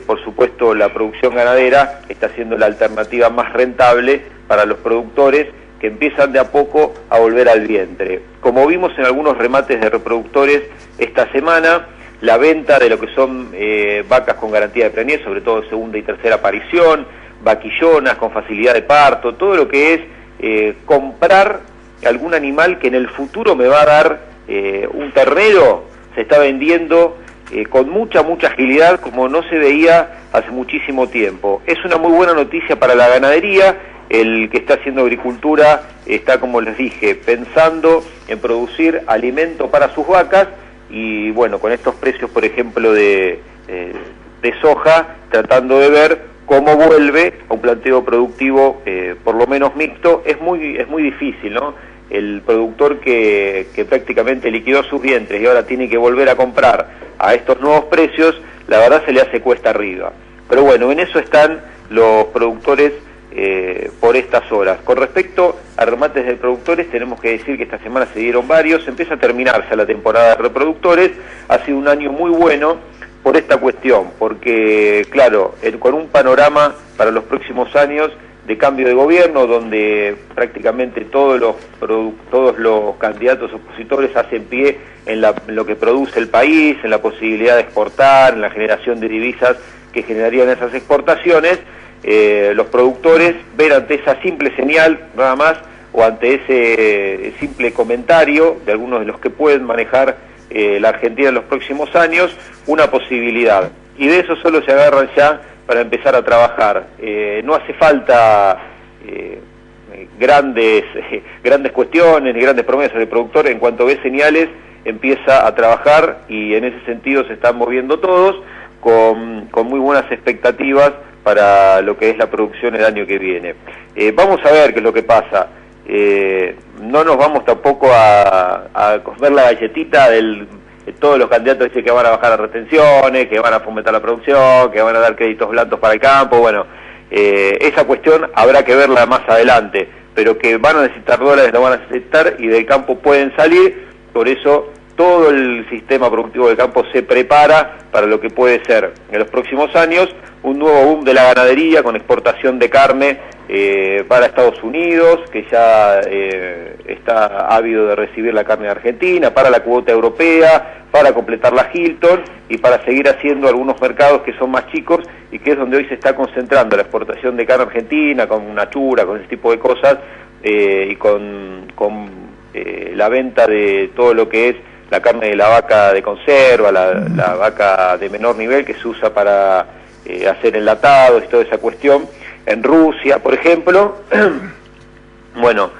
por supuesto, la producción ganadera está siendo la alternativa más rentable para los productores que empiezan de a poco a volver al vientre. Como vimos en algunos remates de reproductores esta semana, la venta de lo que son vacas con garantía de preñez, sobre todo segunda y tercera aparición, vaquillonas con facilidad de parto, todo lo que es comprar algún animal que en el futuro me va a dar un ternero, se está vendiendo con mucha agilidad como no se veía hace muchísimo tiempo. Es una muy buena noticia para la ganadería. El que está haciendo agricultura está, como les dije, pensando en producir alimento para sus vacas y bueno, con estos precios, por ejemplo, de soja, tratando de ver cómo vuelve a un planteo productivo por lo menos mixto. Es muy difícil, ¿no? El productor que prácticamente liquidó sus vientres y ahora tiene que volver a comprar a estos nuevos precios, la verdad se le hace cuesta arriba. Pero bueno, en eso están los productores por estas horas. Con respecto a remates de productores, tenemos que decir que esta semana se dieron varios, empieza a terminarse la temporada de reproductores, ha sido un año muy bueno por esta cuestión, porque claro, con un panorama para los próximos años de cambio de gobierno, donde prácticamente todos los candidatos opositores hacen pie en lo que produce el país, en la posibilidad de exportar, en la generación de divisas que generarían esas exportaciones. Los productores ven ante esa simple señal nada más, o ante ese simple comentario de algunos de los que pueden manejar la Argentina en los próximos años, una posibilidad, y de eso solo se agarran ya para empezar a trabajar. No hace falta grandes cuestiones ni grandes promesas. El productor, en cuanto ve señales, empieza a trabajar, y en ese sentido se están moviendo todos con muy buenas expectativas para lo que es la producción el año que viene. Vamos a ver qué es lo que pasa. No nos vamos tampoco a comer la galletita de todos los candidatos que van a bajar las retenciones, que van a fomentar la producción, que van a dar créditos blandos para el campo. Bueno, esa cuestión habrá que verla más adelante, pero que van a necesitar dólares, lo van a necesitar, y del campo pueden salir. Por eso todo el sistema productivo del campo se prepara para lo que puede ser en los próximos años un nuevo boom de la ganadería, con exportación de carne para Estados Unidos, que ya está ávido de recibir la carne de Argentina, para la cuota europea, para completar la Hilton y para seguir haciendo algunos mercados que son más chicos, y que es donde hoy se está concentrando la exportación de carne argentina, con nachura, con ese tipo de cosas, y con la venta de todo lo que es la carne de la vaca de conserva, la vaca de menor nivel, que se usa para hacer enlatados y toda esa cuestión. En Rusia, por ejemplo, bueno,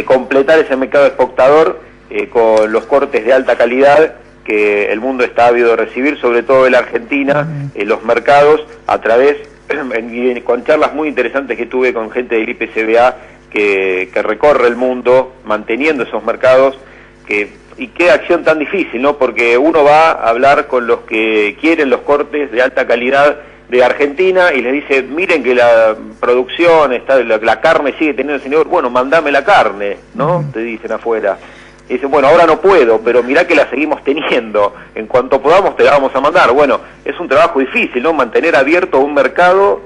completar ese mercado exportador con los cortes de alta calidad que el mundo está ávido de recibir, sobre todo en la Argentina, los mercados, a través, con charlas muy interesantes que tuve con gente del IPCBA que recorre el mundo manteniendo esos mercados, y qué acción tan difícil, ¿no? Porque uno va a hablar con los que quieren los cortes de alta calidad de Argentina y les dice, miren que la producción, la carne sigue teniendo ese nivel. Bueno, mandame la carne, ¿no? Te dicen afuera. Y dicen, bueno, ahora no puedo, pero mirá que la seguimos teniendo. En cuanto podamos te la vamos a mandar. Bueno, es un trabajo difícil, ¿no? Mantener abierto un mercado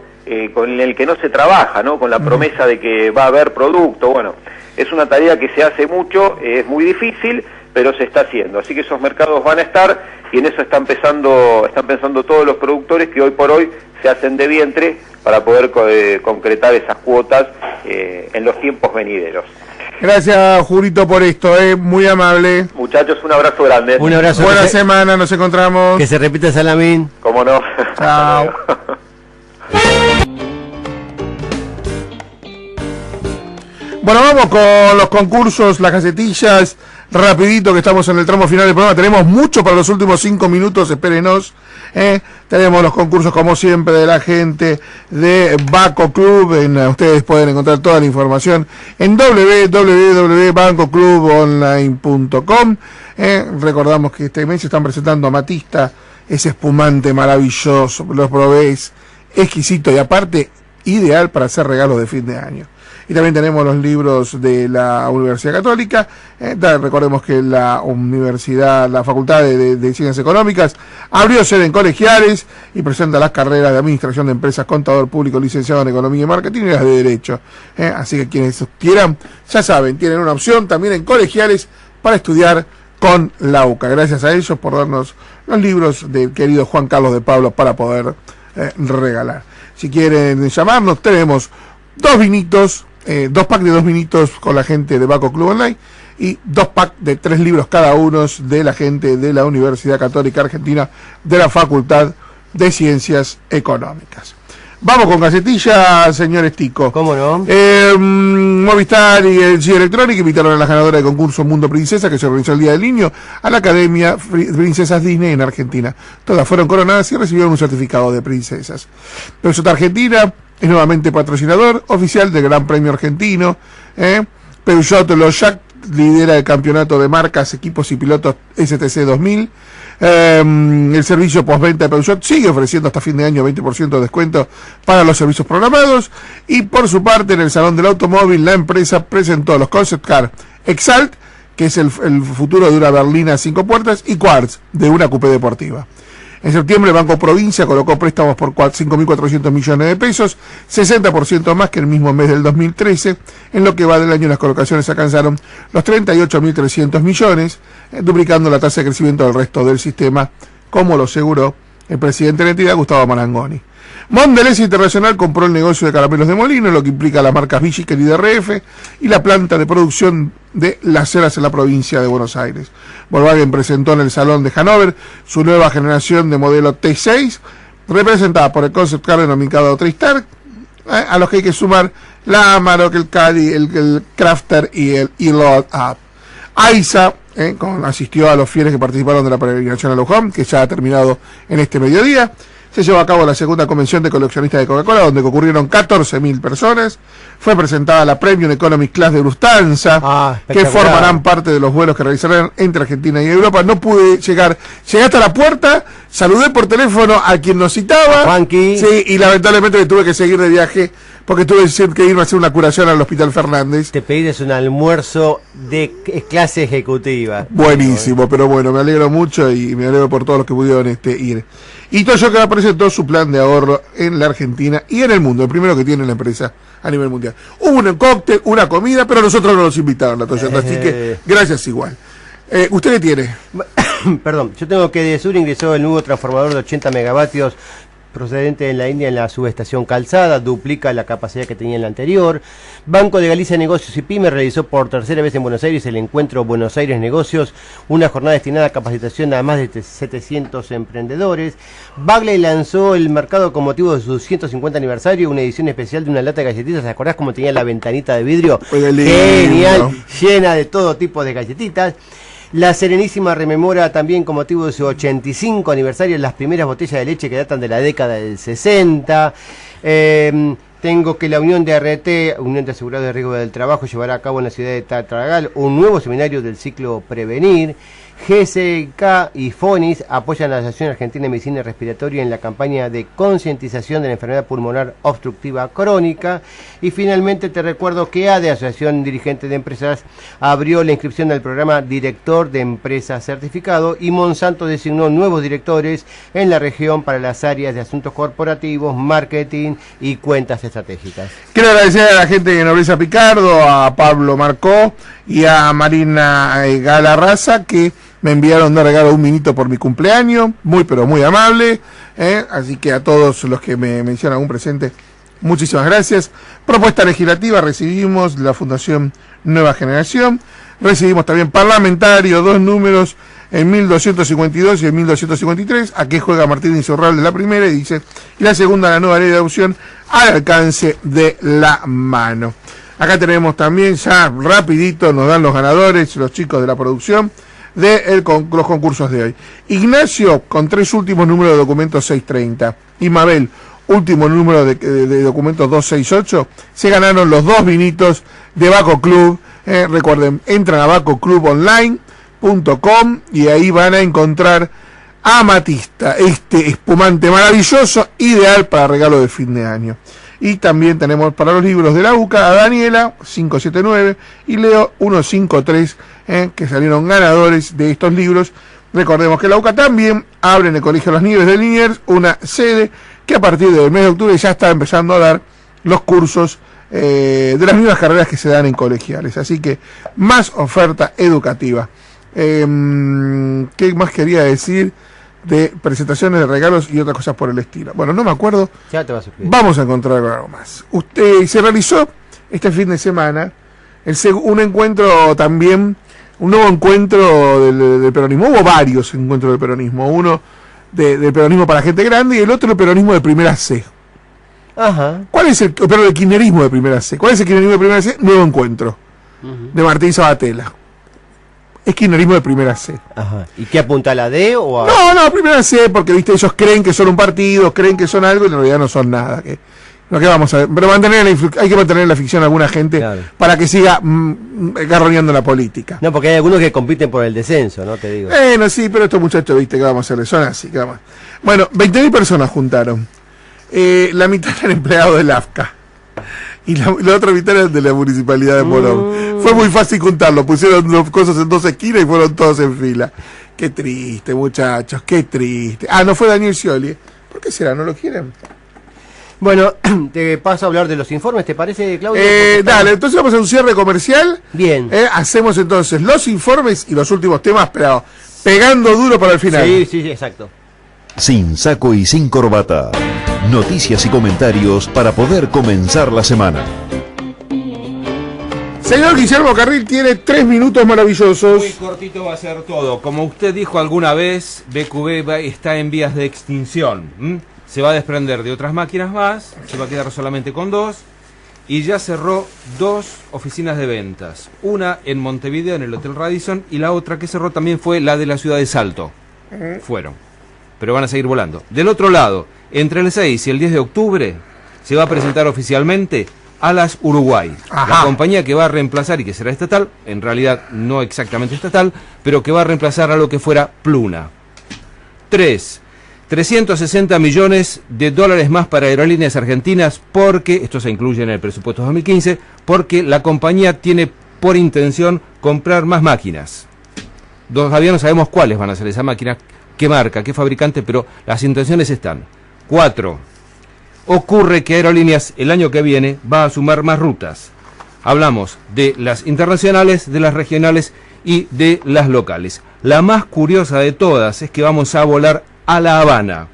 con el que no se trabaja, ¿no? Con la promesa de que va a haber producto. Bueno, es una tarea que se hace mucho, es muy difícil, pero se está haciendo. Así que esos mercados van a estar, y en eso están pensando todos los productores que hoy por hoy se hacen de vientre para poder concretar esas cuotas en los tiempos venideros. Gracias, Jurito, por esto, muy amable. Muchachos, un abrazo grande. Un abrazo. Buena semana, nos encontramos. Que se repita el salamín. ¿Cómo no? Chao. Bueno, vamos con los concursos, las gacetillas, rapidito, que estamos en el tramo final del programa. Tenemos mucho para los últimos 5 minutos, espérenos. Tenemos los concursos, como siempre, de la gente de Baco Club. Ustedes pueden encontrar toda la información en www.bancoclubonline.com. Recordamos que este mes están presentando Amatista, ese espumante maravilloso, los probé, es exquisito y aparte ideal para hacer regalos de fin de año. Y también tenemos los libros de la Universidad Católica. Recordemos que la Facultad de Ciencias Económicas abrió sede en Colegiales y presenta las carreras de Administración de Empresas, Contador Público, Licenciado en Economía y Marketing, y las de Derecho. Así que quienes quieran, ya saben, tienen una opción también en Colegiales para estudiar con la UCA. Gracias a ellos por darnos los libros del querido Juan Carlos de Pablo para poder regalar. Si quieren llamarnos, tenemos 2 vinitos, 2 packs de 2 vinitos con la gente de Baco Club Online y 2 packs de 3 libros cada uno de la gente de la Universidad Católica Argentina de la Facultad de Ciencias Económicas. Vamos con Gacetilla, señores Tico. ¿Cómo no? Movistar y el G Electronic invitaron a la ganadora del concurso Mundo Princesa, que se organizó el Día del Niño, a la Academia Princesas Disney en Argentina. Todas fueron coronadas y recibieron un certificado de princesas. Peugeot Argentina es nuevamente patrocinador oficial del Gran Premio Argentino. Peugeot Loyac lidera el campeonato de marcas, equipos y pilotos STC 2000. El servicio postventa de Peugeot sigue ofreciendo hasta fin de año 20% de descuento para los servicios programados. Y por su parte, en el Salón del Automóvil, la empresa presentó los Concept Car Exalt, que es el futuro de una berlina 5 puertas, y Quartz, de una coupé deportiva. En septiembre, Banco Provincia colocó préstamos por 5.400 millones de pesos, 60% más que el mismo mes del 2013. En lo que va del año, las colocaciones alcanzaron los 38.300 millones, duplicando la tasa de crecimiento del resto del sistema, como lo aseguró el presidente de la entidad, Gustavo Marangoni. Mondelez Internacional compró el negocio de caramelos de Molino, lo que implica las marcas Villiquen y DRF y la planta de producción de Las Heras en la provincia de Buenos Aires. Volkswagen presentó en el Salón de Hannover su nueva generación de modelo T6, representada por el concept car denominado Tristar, a los que hay que sumar la Amarok, el Caddy, el Crafter y el E-Load Up. AISA asistió a los fieles que participaron de la peregrinación a Luján, que ya ha terminado en este mediodía. Se llevó a cabo la segunda convención de coleccionistas de Coca-Cola, donde concurrieron 14.000 personas. Fue presentada la Premium Economy Class de Lufthansa, que formarán parte de los vuelos que realizarán entre Argentina y Europa. No pude llegar, llegué hasta la puerta, saludé por teléfono a quien nos citaba, Juanqui. Sí, y lamentablemente tuve que seguir de viaje, porque tuve que irme a hacer una curación al Hospital Fernández. Te pediste un almuerzo de clase ejecutiva. Buenísimo, pero bueno, me alegro mucho y me alegro por todos los que pudieron ir. Y Toyota presentó su plan de ahorro en la Argentina y en el mundo, el primero que tiene la empresa a nivel mundial. Hubo un cóctel, una comida, pero nosotros no nos invitaron a Toyota, así que gracias igual. ¿Usted qué tiene? Perdón, yo tengo que Desur ingresó el nuevo transformador de 80 megavatios procedente de la India en la subestación Calzada, duplica la capacidad que tenía en la anterior. Banco de Galicia Negocios y Pyme realizó por tercera vez en Buenos Aires el encuentro Buenos Aires Negocios, una jornada destinada a capacitación a más de 700 emprendedores. Bagley lanzó el mercado con motivo de su 150 aniversario, una edición especial de una lata de galletitas. ¿Te acordás cómo tenía la ventanita de vidrio? Genial, llena de todo tipo de galletitas. La Serenísima rememora también con motivo de su 85 aniversario las primeras botellas de leche que datan de la década del 60. Tengo que la Unión de RT, Unión de Asegurados de Riesgo del Trabajo, llevará a cabo en la ciudad de Tartagal un nuevo seminario del ciclo Prevenir. GSK y FONIS apoyan a la Asociación Argentina de Medicina Respiratoria en la campaña de concientización de la enfermedad pulmonar obstructiva crónica. Y finalmente te recuerdo que ADE, Asociación Dirigente de Empresas, abrió la inscripción al programa Director de Empresas Certificado y Monsanto designó nuevos directores en la región para las áreas de asuntos corporativos, marketing y cuentas estratégicas. Quiero agradecer a la gente de Nobleza Picardo, a Pablo Marcó y a Marina Galarraza, que me enviaron de regalo un vinito por mi cumpleaños, muy pero muy amable, así que a todos los que me mencionan un presente, muchísimas gracias. Propuesta legislativa, recibimos la Fundación Nueva Generación, recibimos también parlamentario, 2 números en 1252 y en 1253, a qué juega Martín Insaurralde de la primera, y dice, y la segunda, la nueva ley de adopción al alcance de la mano. Acá tenemos también, ya rapidito, nos dan los ganadores, los chicos de la producción, de los concursos de hoy. Ignacio, con 3 últimos números de documentos 630, y Mabel, último número de documentos 268, se ganaron los 2 vinitos de Baco Club. Recuerden, entran a bacoclubonline.com y ahí van a encontrar Amatista, este espumante maravilloso, ideal para regalo de fin de año. Y también tenemos para los libros de la UCA a Daniela 579 y Leo 153, que salieron ganadores de estos libros. Recordemos que la UCA también abre en el Colegio Las Nieves de Liniers una sede que a partir del mes de octubre ya está empezando a dar los cursos de las mismas carreras que se dan en colegiales. Así que más oferta educativa. ¿Qué más quería decir? De presentaciones de regalos y otras cosas por el estilo. Bueno, no me acuerdo. Ya te vas a suscribir. Vamos a encontrar algo más. Se realizó este fin de semana un encuentro también, un nuevo encuentro del peronismo. Hubo varios encuentros del peronismo. Uno del peronismo para gente grande y el otro el peronismo de primera C. Ajá. ¿Cuál es el kirchnerismo de primera C? ¿Cuál es el kirchnerismo de primera C? Nuevo Encuentro, de Martín Sabatella. Es kirchnerismo de primera C. Ajá. ¿Y qué apunta a la D o a...? No, primera C, porque viste, ellos creen que son un partido, creen que son algo y en realidad no son nada. ¿Qué vamos a ver? Pero hay que mantener la ficción a alguna gente, claro, para que siga garroneando la política. No, porque hay algunos que compiten por el descenso, ¿no? Te digo. Bueno, sí, pero estos muchachos, viste, ¿qué vamos a hacerles? Son así, ¿qué vamos? Bueno, 20.000 personas juntaron. La mitad eran empleados del AFCA. Y la otra mitad era de la Municipalidad de Morón. Fue muy fácil juntarlo, pusieron dos cosas en dos esquinas y fueron todos en fila. Qué triste, muchachos, qué triste. Ah, no fue Daniel Scioli. ¿Por qué será? ¿No lo quieren? Bueno, te paso a hablar de los informes, ¿te parece, Claudio? Dale, entonces vamos a un cierre comercial. Bien. Hacemos entonces los informes y los últimos temas, pero pegando duro para el final. Sí, exacto. Sin saco y sin corbata. Noticias y comentarios para poder comenzar la semana. Señor Guillermo Carril tiene 3 minutos maravillosos. Muy cortito va a ser todo. Como usted dijo alguna vez, BQB está en vías de extinción. Se va a desprender de otras máquinas más, se va a quedar solamente con 2, y ya cerró 2 oficinas de ventas. Una en Montevideo, en el Hotel Radisson, y la otra que cerró también fue la de la ciudad de Salto. Fueron. Pero van a seguir volando. Del otro lado, entre el 6 y el 10 de octubre, se va a presentar oficialmente Alas Uruguay. Ajá. La compañía que va a reemplazar y que será estatal, en realidad no exactamente estatal, pero que va a reemplazar a lo que fuera Pluna. 360 millones de dólares más para Aerolíneas Argentinas, porque, esto se incluye en el presupuesto 2015, porque la compañía tiene por intención comprar más máquinas. Todavía no sabemos cuáles van a ser esas máquinas, qué marca, qué fabricante, pero las intenciones están. 4. Ocurre que Aerolíneas el año que viene va a sumar más rutas. Hablamos de las internacionales, de las regionales y de las locales. La más curiosa de todas es que vamos a volar a La Habana,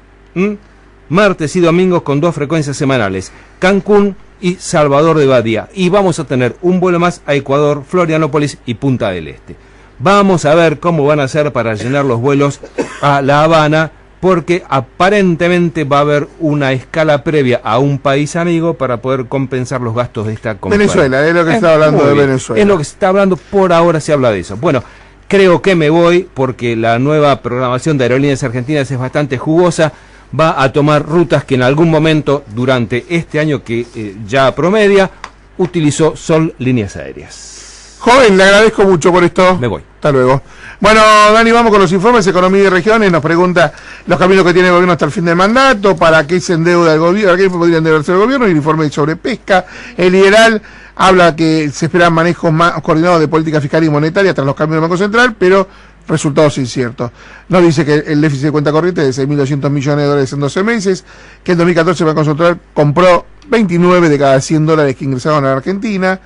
martes y domingos con 2 frecuencias semanales, Cancún y Salvador de Bahía, y vamos a tener un vuelo más a Ecuador, Florianópolis y Punta del Este. Vamos a ver cómo van a hacer para llenar los vuelos a La Habana, porque aparentemente va a haber una escala previa a un país amigo para poder compensar los gastos de esta compañía. Venezuela, es lo que está hablando de Venezuela. Es lo que se está hablando, por ahora se habla de eso. Bueno, creo que me voy porque la nueva programación de Aerolíneas Argentinas es bastante jugosa. Va a tomar rutas que en algún momento durante este año que ya promedia utilizó Sol Líneas Aéreas. Joven, le agradezco mucho por esto. Me voy. Hasta luego. Bueno, Dani, vamos con los informes. Economía y Regiones nos pregunta los caminos que tiene el gobierno hasta el fin del mandato, para qué se endeuda el gobierno, para qué podría endeudarse el gobierno, y el informe sobre pesca. El liberal habla que se esperan manejos más coordinados de política fiscal y monetaria tras los cambios del Banco Central, pero resultados inciertos. Nos dice que el déficit de cuenta corriente es de 6.200 millones de dólares en 12 meses, que en 2014 el Banco Central compró 29 de cada 100 dólares que ingresaban a la Argentina,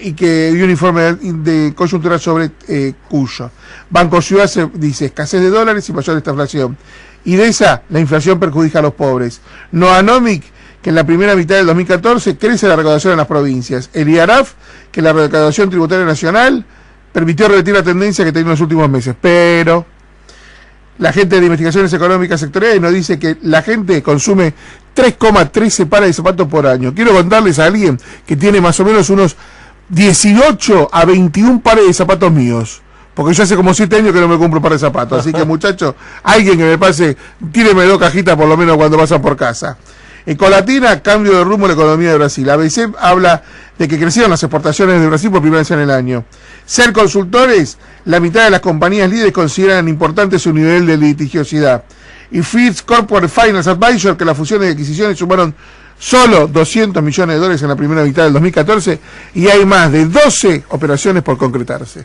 y que dio un informe de coyuntura sobre Cuyo. Banco Ciudad dice escasez de dólares y mayor inflación. Y de esa, la inflación perjudica a los pobres. Noanomic, que en la primera mitad del 2014 crece la recaudación en las provincias. El IARAF, que la recaudación tributaria nacional permitió revertir la tendencia que tenía en los últimos meses. Pero la gente de investigaciones económicas sectoriales nos dice que la gente consume 3,13 pares de zapatos por año. Quiero contarles a alguien que tiene más o menos unos 18 a 21 pares de zapatos míos. Porque yo hace como 7 años que no me compro un par de zapatos. Así que, muchachos, alguien que me pase, tíreme 2 cajitas por lo menos cuando pasan por casa. Ecolatina, cambio de rumbo en la economía de Brasil. ABC habla de que crecieron las exportaciones de Brasil por primera vez en el año. Ser consultores, la mitad de las compañías líderes consideran importante su nivel de litigiosidad. Y Fitch Corporate Finance Advisor, que las fusiones y adquisiciones sumaron solo 200 millones de dólares en la primera mitad del 2014, y hay más de 12 operaciones por concretarse.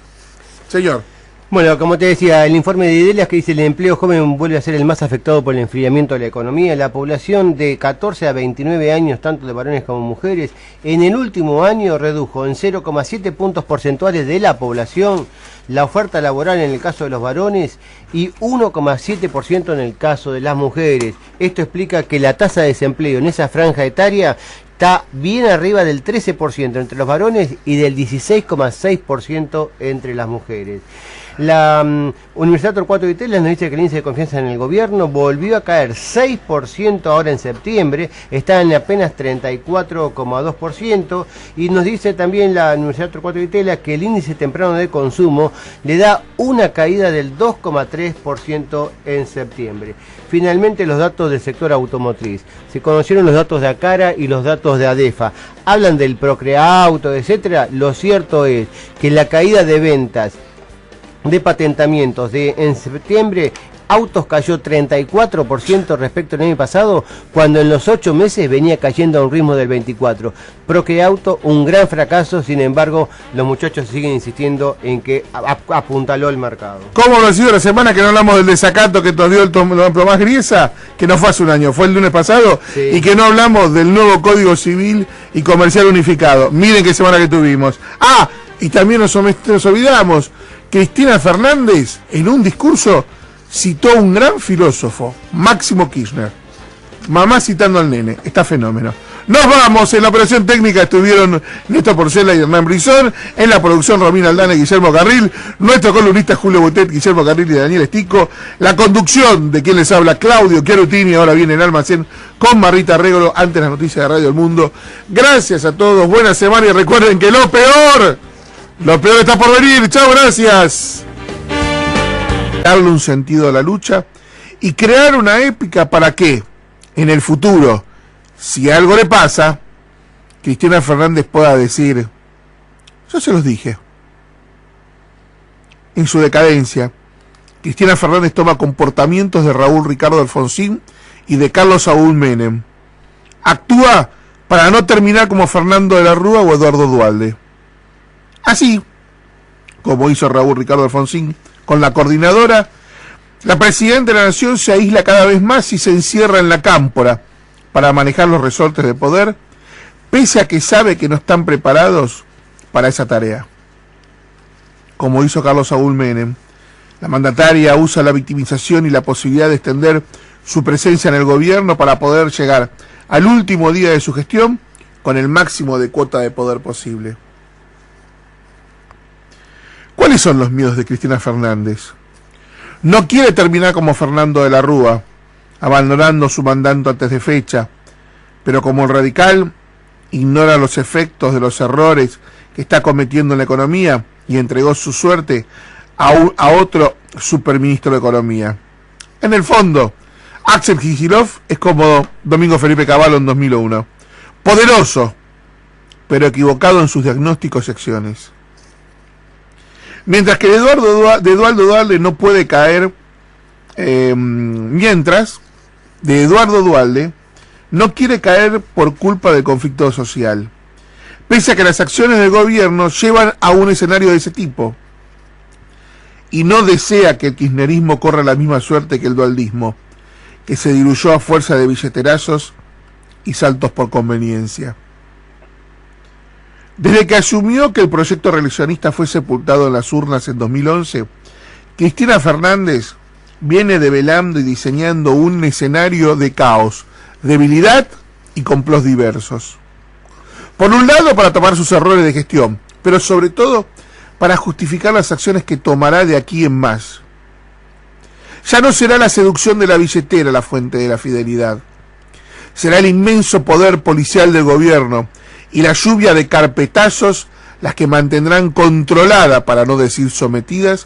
Señor. Bueno, como te decía, el informe de Idelas que dice el empleo joven vuelve a ser el más afectado por el enfriamiento de la economía. La población de 14 a 29 años, tanto de varones como mujeres, en el último año redujo en 0,7 puntos porcentuales de la población la oferta laboral en el caso de los varones y 1,7% en el caso de las mujeres. Esto explica que la tasa de desempleo en esa franja etaria está bien arriba del 13% entre los varones y del 16,6% entre las mujeres. La Universidad Torcuato Di Tella nos dice que el índice de confianza en el gobierno volvió a caer 6% ahora en septiembre, está en apenas 34,2%, y nos dice también la Universidad Torcuato Di Tella que el índice temprano de consumo le da una caída del 2,3% en septiembre. Finalmente, los datos del sector automotriz. Se conocieron los datos de Acara y los datos de ADEFA. Hablan del Procreauto, etcétera. Lo cierto es que la caída de ventas de patentamientos en septiembre, autos cayó 34% respecto al año pasado, cuando en los 8 meses venía cayendo a un ritmo del 24%. Procreauto, un gran fracaso, sin embargo, los muchachos siguen insistiendo en que apuntaló el mercado. ¿Cómo habrá sido la semana que no hablamos del desacato que nos dio el Tomás Griesa? Que no fue hace un año, fue el lunes pasado, sí. Y que no hablamos del nuevo Código Civil y Comercial Unificado. Miren qué semana que tuvimos. Ah, y también nos olvidamos, Cristina Fernández, en un discurso, citó a un gran filósofo, Máximo Kirchner. Mamá citando al nene, está fenómeno. Nos vamos, en la operación técnica estuvieron Néstor Porcela y Hernán Brizón, en la producción Romina Aldana y Guillermo Carril, nuestro columnista Julio Botet, Guillermo Carril y Daniel Estico, la conducción de quien les habla, Claudio Chiarutini, ahora viene el almacén con Marrita Régolo, antes las noticias de Radio El Mundo. Gracias a todos, buena semana y recuerden que lo peor está por venir. Chao, gracias. Darle un sentido a la lucha y crear una épica para que en el futuro, si algo le pasa, Cristina Fernández pueda decir: yo se los dije. En su decadencia, Cristina Fernández toma comportamientos de Raúl Ricardo Alfonsín y de Carlos Saúl Menem. Actúa para no terminar como Fernando de la Rúa o Eduardo Duhalde. Así como hizo Raúl Ricardo Alfonsín con la coordinadora, la presidenta de la Nación se aísla cada vez más y se encierra en la cámpora para manejar los resortes de poder, pese a que sabe que no están preparados para esa tarea. Como hizo Carlos Saúl Menem, la mandataria usa la victimización y la posibilidad de extender su presencia en el gobierno para poder llegar al último día de su gestión con el máximo de cuota de poder posible. ¿Cuáles son los miedos de Cristina Fernández? No quiere terminar como Fernando de la Rúa, abandonando su mandato antes de fecha, pero como el radical ignora los efectos de los errores que está cometiendo en la economía y entregó su suerte a otro superministro de Economía. En el fondo, Axel Kicillof es como Domingo Felipe Cavallo en 2001, poderoso, pero equivocado en sus diagnósticos y acciones. Mientras que Eduardo Duhalde no puede caer, mientras de Eduardo Duhalde no quiere caer por culpa del conflicto social, pese a que las acciones del gobierno llevan a un escenario de ese tipo, y no desea que el kirchnerismo corra la misma suerte que el dualdismo, que se diluyó a fuerza de billeterazos y saltos por conveniencia. Desde que asumió que el proyecto reeleccionista fue sepultado en las urnas en 2011, Cristina Fernández viene develando y diseñando un escenario de caos, debilidad y complots diversos. Por un lado, para tapar sus errores de gestión, pero sobre todo para justificar las acciones que tomará de aquí en más. Ya no será la seducción de la billetera la fuente de la fidelidad. Será el inmenso poder policial del gobierno y la lluvia de carpetazos las que mantendrán controlada, para no decir sometidas,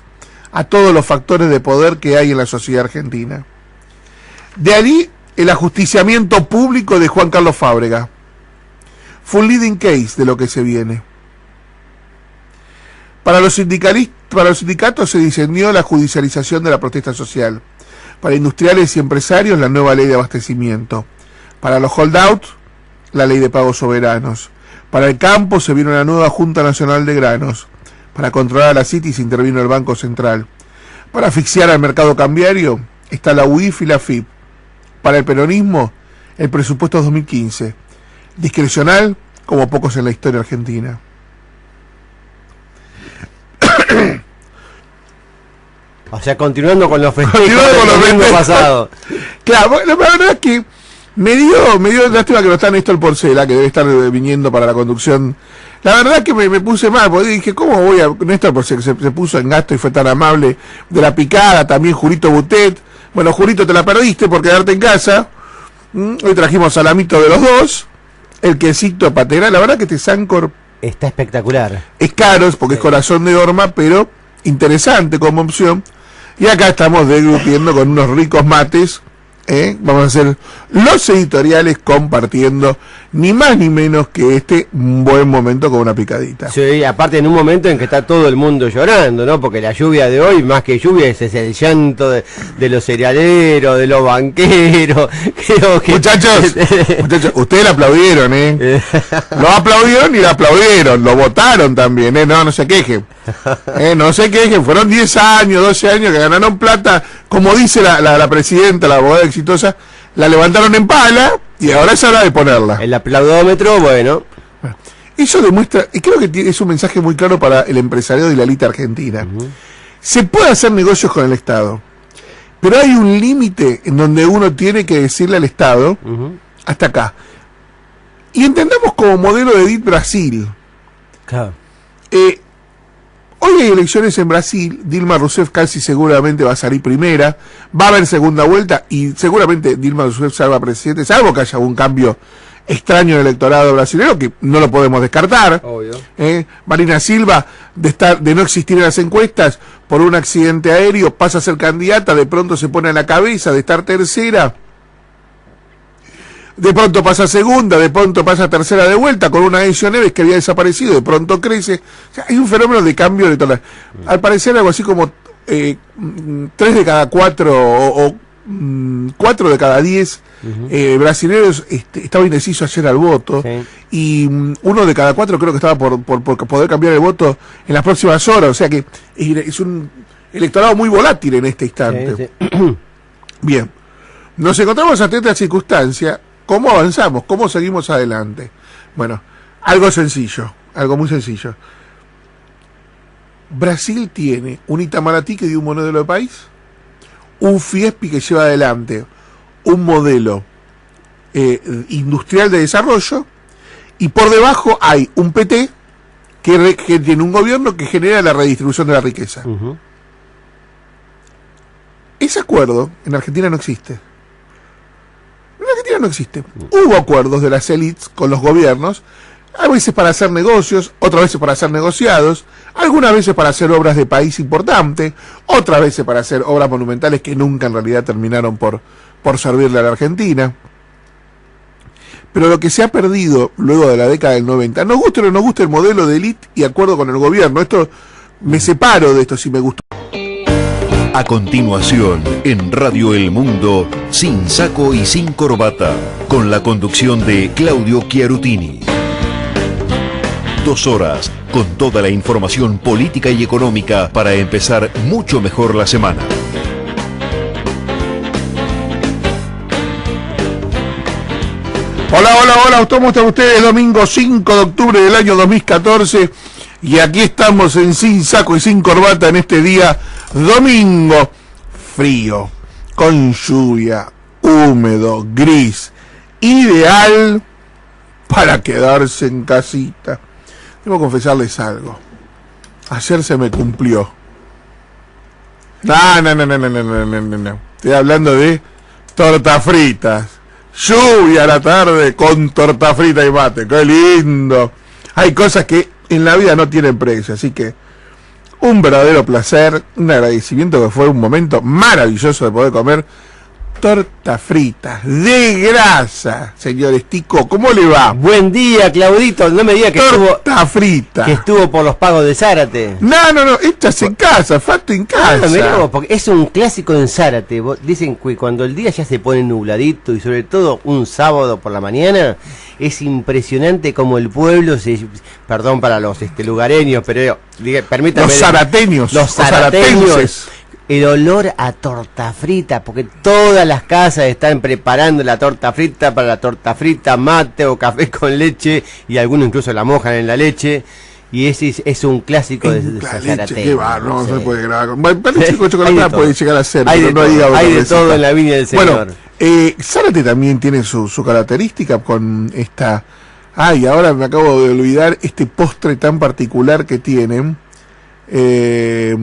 a todos los factores de poder que hay en la sociedad argentina. De allí el ajusticiamiento público de Juan Carlos Fábrega. Fue un leading case de lo que se viene. Para los sindicatos se diseñó la judicialización de la protesta social. Para industriales y empresarios, la nueva ley de abastecimiento. Para los holdouts, la ley de pagos soberanos. Para el campo se vino la nueva Junta Nacional de Granos. Para controlar a la City se intervino el Banco Central. Para asfixiar al mercado cambiario está la UIF y la FIP. Para el peronismo, el presupuesto 2015. Discrecional como pocos en la historia argentina. O sea, continuando con los festejos del domingo pasado. Claro, la verdad es que Me dio lástima que no está Néstor Porcela, que debe estar viniendo para la conducción. La verdad que me puse mal, porque dije, ¿cómo voy a...? Néstor Porcela se puso en gasto y fue tan amable, de la picada, también Julito Butet. Bueno, Julito, te la perdiste por quedarte en casa. Hoy trajimos salamito de los dos, el quesito patera. La verdad que este Sancor está espectacular. Es caro, porque es corazón de horma, pero interesante como opción. Y acá estamos deglupiendo con unos ricos mates. Vamos a hacer los editoriales compartiendo ni más ni menos que este buen momento con una picadita. Sí, aparte en un momento en que está todo el mundo llorando, ¿no? Porque la lluvia de hoy, más que lluvia, es el llanto de los cerealeros, de los banqueros. Creo que... Muchachos, ustedes la aplaudieron, Lo aplaudieron y la aplaudieron, lo votaron también, no se quejen. No se quejen, fueron 10 años, 12 años que ganaron plata, como dice la presidenta, la abogada exitosa, la levantaron en pala y ahora es hora de ponerla. El aplaudómetro, bueno. Eso demuestra, y creo que es un mensaje muy claro para el empresariado y la élite argentina. Se puede hacer negocios con el Estado, pero hay un límite en donde uno tiene que decirle al Estado, hasta acá. Y entendamos como modelo de DIT Brasil. Claro. Hoy hay elecciones en Brasil, Dilma Rousseff casi seguramente va a salir primera, va a haber segunda vuelta y seguramente Dilma Rousseff salva presidente, salvo que haya algún cambio extraño en el electorado brasileño, que no lo podemos descartar. Obvio. Marina Silva, de no existir en las encuestas, por un accidente aéreo, pasa a ser candidata, de pronto se pone a la cabeza de estar tercera, de pronto pasa segunda, de pronto pasa tercera de vuelta, con una Ezio Neves que había desaparecido, de pronto crece. O sea, hay un fenómeno de cambio electoral. Al parecer algo así como 3 de cada 4 o 4 de cada 10 brasileños estaba indeciso ayer al voto, y 1 de cada 4 creo que estaba por poder cambiar el voto en las próximas horas. O sea que es un electorado muy volátil en este instante. Bien, nos encontramos ante esta circunstancia. ¿Cómo avanzamos? ¿Cómo seguimos adelante? Bueno, algo sencillo, algo muy sencillo. Brasil tiene un Itamaraty que dio un modelo de país, un Fiespi que lleva adelante un modelo industrial de desarrollo, y por debajo hay un PT que tiene un gobierno que genera la redistribución de la riqueza. Ese acuerdo en Argentina no existe. En Argentina no existe. Hubo acuerdos de las élites con los gobiernos, a veces para hacer negocios, otras veces para hacer negociados, algunas veces para hacer obras de país importantes, otras veces para hacer obras monumentales que nunca en realidad terminaron por servirle a la Argentina. Pero lo que se ha perdido luego de la década del 90, nos guste o no nos guste el modelo de élite y acuerdo con el gobierno, esto me separo de esto si me gustó. A continuación, en Radio El Mundo, Sin Saco y Sin Corbata, con la conducción de Claudio Chiarutini. 2 horas con toda la información política y económica para empezar mucho mejor la semana. Hola, ¿cómo están ustedes? Domingo 5 de octubre del año 2014, y aquí estamos en Sin Saco y Sin Corbata en este día domingo, frío, con lluvia, húmedo, gris, ideal para quedarse en casita. Debo confesarles algo, ayer se me cumplió. No. Estoy hablando de tortas fritas. Lluvia a la tarde con torta frita y mate, qué lindo. Hay cosas que en la vida no tienen precio, así que un verdadero placer, un agradecimiento, que fue un momento maravilloso de poder comer torta frita de grasa. Señor Estico, ¿cómo le va? Buen día, Claudito. No me diga que torta frita. Que estuvo por los pagos de Zárate. No, hechas en casa, fato en casa. Mirá vos, porque es un clásico en Zárate. Dicen que cuando el día ya se pone nubladito, y sobre todo un sábado por la mañana, es impresionante como el pueblo perdón para los lugareños, pero permítame. Los zarateños. El olor a torta frita, porque todas las casas están preparando la torta frita para la torta frita, mate o café con leche, y algunos incluso la mojan en la leche, Y ese es un clásico de Zárate. Qué va, no se puede grabar. Hay de Chocolatada todo. puede llegar a ser, Hay pero de no todo. diga otra Hay de receta. todo en la viña del Señor. Bueno, Zárate también tiene su característica con esta... Ay, ahora me acabo de olvidar este postre tan particular que tienen. Ya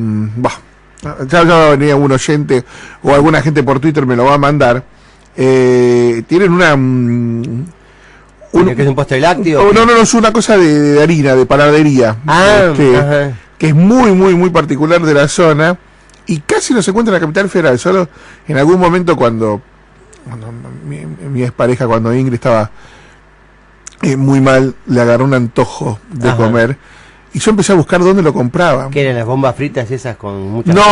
va a venir algún oyente o alguna gente por Twitter me lo va a mandar. Tienen una... ¿Que es un postre lácteo? No, es una cosa de harina, de panadería. Que es muy particular de la zona y casi no se encuentra en la capital federal. Solo en algún momento cuando mi expareja, cuando Ingrid estaba muy mal, le agarró un antojo de comer y yo empecé a buscar dónde lo compraban. ¿Qué eran las bombas fritas esas con muchas... No,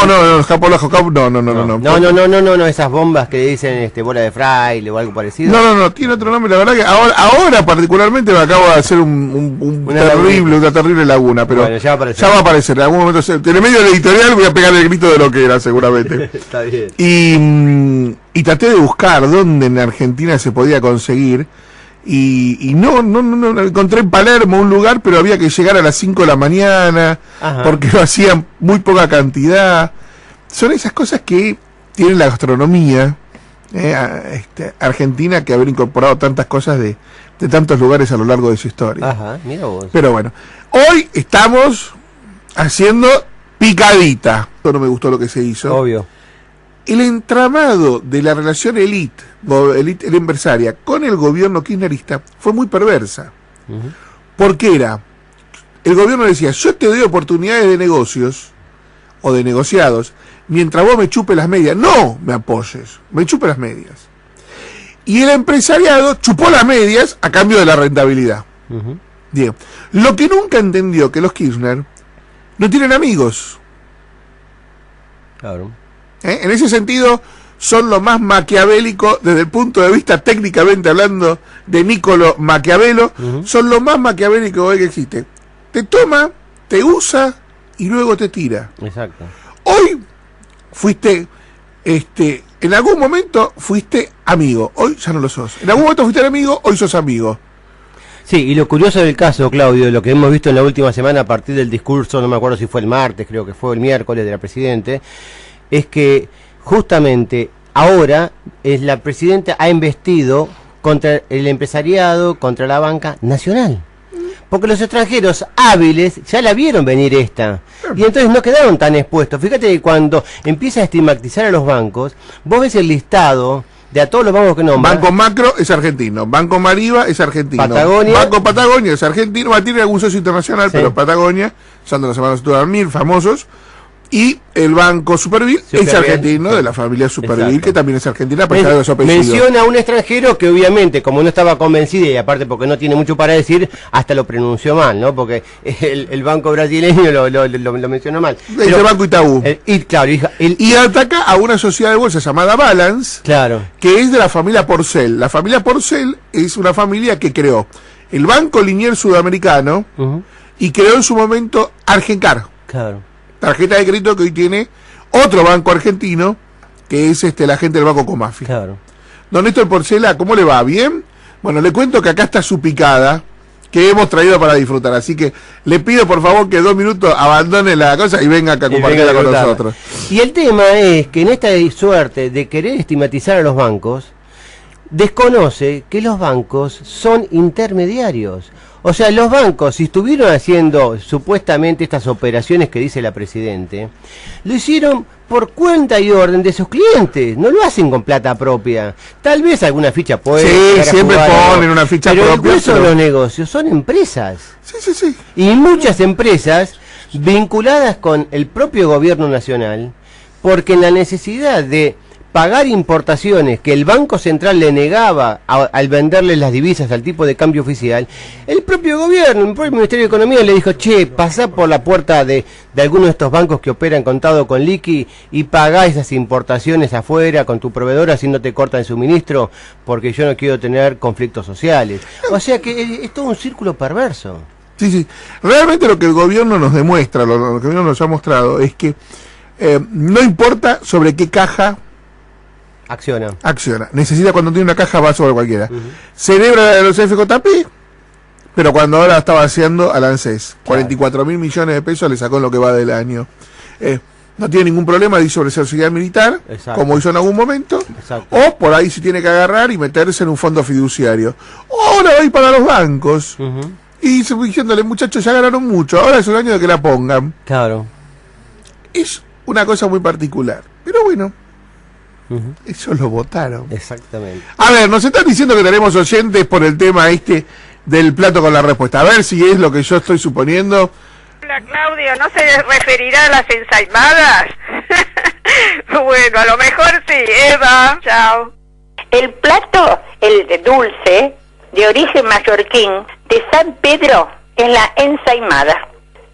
esas bombas que dicen bola de fraile o algo parecido. No, tiene otro nombre. La verdad que ahora particularmente me acabo de hacer una terrible laguna, pero bueno, ya va a aparecer. En algún momento, en el medio del editorial voy a pegar el grito de lo que era seguramente. Está bien. Y traté de buscar dónde en Argentina se podía conseguir. Y no encontré en Palermo un lugar, pero había que llegar a las 5 de la mañana, porque lo hacían muy poca cantidad. Son esas cosas que tiene la gastronomía argentina, que haber incorporado tantas cosas de tantos lugares a lo largo de su historia. Mira vos. Pero bueno, hoy estamos haciendo picadita. No me gustó lo que se hizo. Obvio. El entramado de la relación elite empresaria con el gobierno kirchnerista fue muy perversa. Porque el gobierno decía, yo te doy oportunidades de negocios o de negociados mientras vos me chupes las medias. No me apoyes, me chupes las medias. Y el empresariado chupó las medias a cambio de la rentabilidad. Digo, lo que nunca entendió que los Kirchner no tienen amigos. Claro. En ese sentido, son lo más maquiavélico desde el punto de vista técnicamente hablando de Niccolò Maquiavelo, son lo más maquiavélico hoy que existe. Te toma, te usa y luego te tira. Exacto. Hoy fuiste, en algún momento fuiste amigo, hoy ya no lo sos. En algún momento fuiste amigo, hoy sos amigo. Sí, y lo curioso del caso, Claudio, lo que hemos visto en la última semana a partir del discurso, no me acuerdo si fue el martes, creo que fue el miércoles de la Presidente, es que justamente ahora la Presidenta ha embestido contra el empresariado, contra la banca nacional. Porque los extranjeros hábiles ya la vieron venir esta. Y entonces no quedaron tan expuestos. Fíjate que cuando empieza a estigmatizar a los bancos, vos ves el listado de a todos los bancos que nombran. Banco Macro es argentino, Banco Mariva es argentino, Patagonia. Banco Patagonia es argentino, tiene algún socio internacional, pero Patagonia, son de los hermanos Turamil, famosos. Y el Banco Supervil es argentino, de la familia Supervil, que también es argentina, a pesar de su apellido. Menciona a un extranjero que obviamente, como no estaba convencida, y aparte porque no tiene mucho para decir, hasta lo pronunció mal, ¿no? Porque el banco brasileño lo mencionó mal. El Banco Itaú. Y ataca a una sociedad de bolsa llamada Balance, que es de la familia Porcel. La familia Porcel es una familia que creó el Banco Liniers Sudamericano y creó en su momento Argencar. Tarjeta de crédito que hoy tiene otro banco argentino, que es la gente del Banco Comafi. Don Néstor Porcela, ¿cómo le va? ¿Bien? Bueno, le cuento que acá está su picada, que hemos traído para disfrutar, así que le pido por favor que 2 minutos abandone la cosa y venga acá a compartirla con nosotros. Y el tema es que en esta suerte de querer estigmatizar a los bancos, desconoce que los bancos son intermediarios. O sea, los bancos, si estuvieron haciendo supuestamente estas operaciones que dice la Presidente, lo hicieron por cuenta y orden de sus clientes, no lo hacen con plata propia. Tal vez alguna ficha puede... Sí, siempre ponen una ficha propia. Pero el grueso de los negocios son empresas. Sí. Y muchas empresas vinculadas con el propio gobierno nacional, porque en la necesidad de pagar importaciones que el Banco Central le negaba al venderle las divisas al tipo de cambio oficial, el propio gobierno, el propio Ministerio de Economía le dijo, pasá por la puerta de algunos de estos bancos que operan contado con liqui y pagá esas importaciones afuera con tu proveedor, así no te cortan el suministro, porque yo no quiero tener conflictos sociales. O sea que es todo un círculo perverso. Sí. Realmente lo que el gobierno nos demuestra, lo que el gobierno nos ha mostrado, es que no importa sobre qué caja Acciona. Necesita, cuando tiene una caja, va sobre cualquiera. Celebra los FJP, pero cuando ahora estaba haciendo al ANSES, 44.000 millones de pesos le sacó en lo que va del año. No tiene ningún problema de ir sobre seguridad militar, como hizo en algún momento, o por ahí se tiene que agarrar y meterse en un fondo fiduciario. O ahora va a ir para los bancos, y diciéndole, muchachos, ya ganaron mucho, ahora es el año de que la pongan. Claro. Es una cosa muy particular, pero bueno, eso lo votaron. Exactamente. A ver, nos están diciendo que tenemos oyentes por el tema del plato con la respuesta. A ver si es lo que yo estoy suponiendo. Hola, Claudio, ¿no se referirá a las ensaimadas? Bueno, a lo mejor sí. Eva, chao. El plato, el de dulce, de origen mallorquín, de San Pedro, es la ensaimada.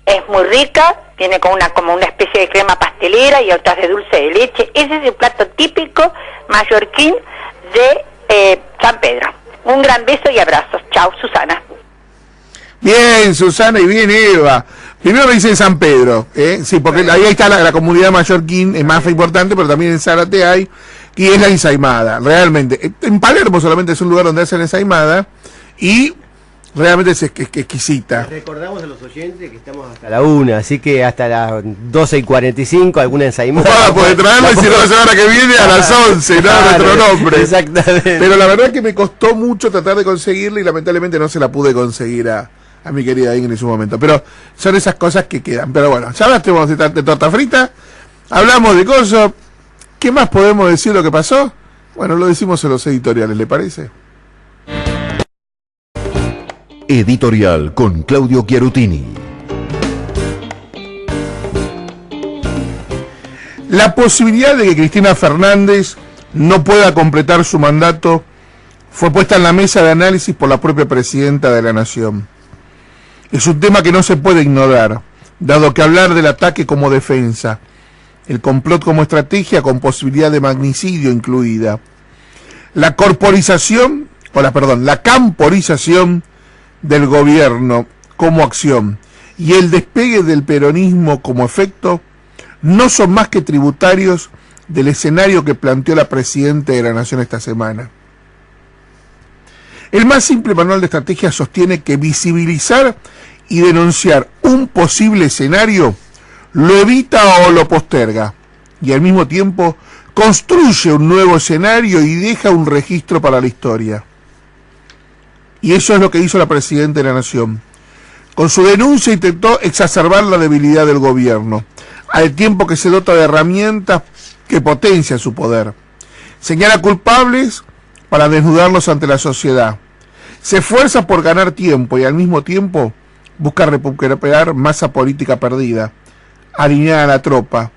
Es muy rica, tiene como una especie de crema pastelera y otras de dulce de leche. Ese es el plato típico mallorquín de San Pedro. Un gran beso y abrazos. Chao, Susana. Bien, Susana, y bien, Eva. Primero me dicen San Pedro, sí, porque ahí está la comunidad mallorquín, es más importante, pero también en Zárate hay, y es la ensaimada, realmente. En Palermo solamente es un lugar donde hacen ensaimada, y realmente es exquisita. Recordamos a los oyentes que estamos hasta la 1, así que hasta las 12:45 alguna ensaimada. Bueno, puede traerla y si no la semana que viene a las 11, claro, nuestro nombre. Exactamente. Pero la verdad es que me costó mucho tratar de conseguirla y lamentablemente no se la pude conseguir a mi querida Ingrid en su momento. Pero son esas cosas que quedan. Pero bueno, ya hablamos de torta frita, hablamos de cosas. ¿Qué más podemos decir lo que pasó? Bueno, lo decimos en los editoriales, ¿le parece? Editorial con Claudio Chiarutini. La posibilidad de que Cristina Fernández no pueda completar su mandato fue puesta en la mesa de análisis por la propia presidenta de la Nación. Es un tema que no se puede ignorar, dado que hablar del ataque como defensa, el complot como estrategia con posibilidad de magnicidio incluida, la camporización del gobierno como acción y el despegue del peronismo como efecto no son más que tributarios del escenario que planteó la presidenta de la Nación esta semana. El más simple manual de estrategia sostiene que visibilizar y denunciar un posible escenario lo evita o lo posterga, y al mismo tiempo construye un nuevo escenario y deja un registro para la historia. Y eso es lo que hizo la presidenta de la Nación. Con su denuncia intentó exacerbar la debilidad del gobierno, al tiempo que se dota de herramientas que potencian su poder. Señala culpables para desnudarlos ante la sociedad. Se esfuerza por ganar tiempo y al mismo tiempo busca recuperar masa política perdida, alinear a la tropa,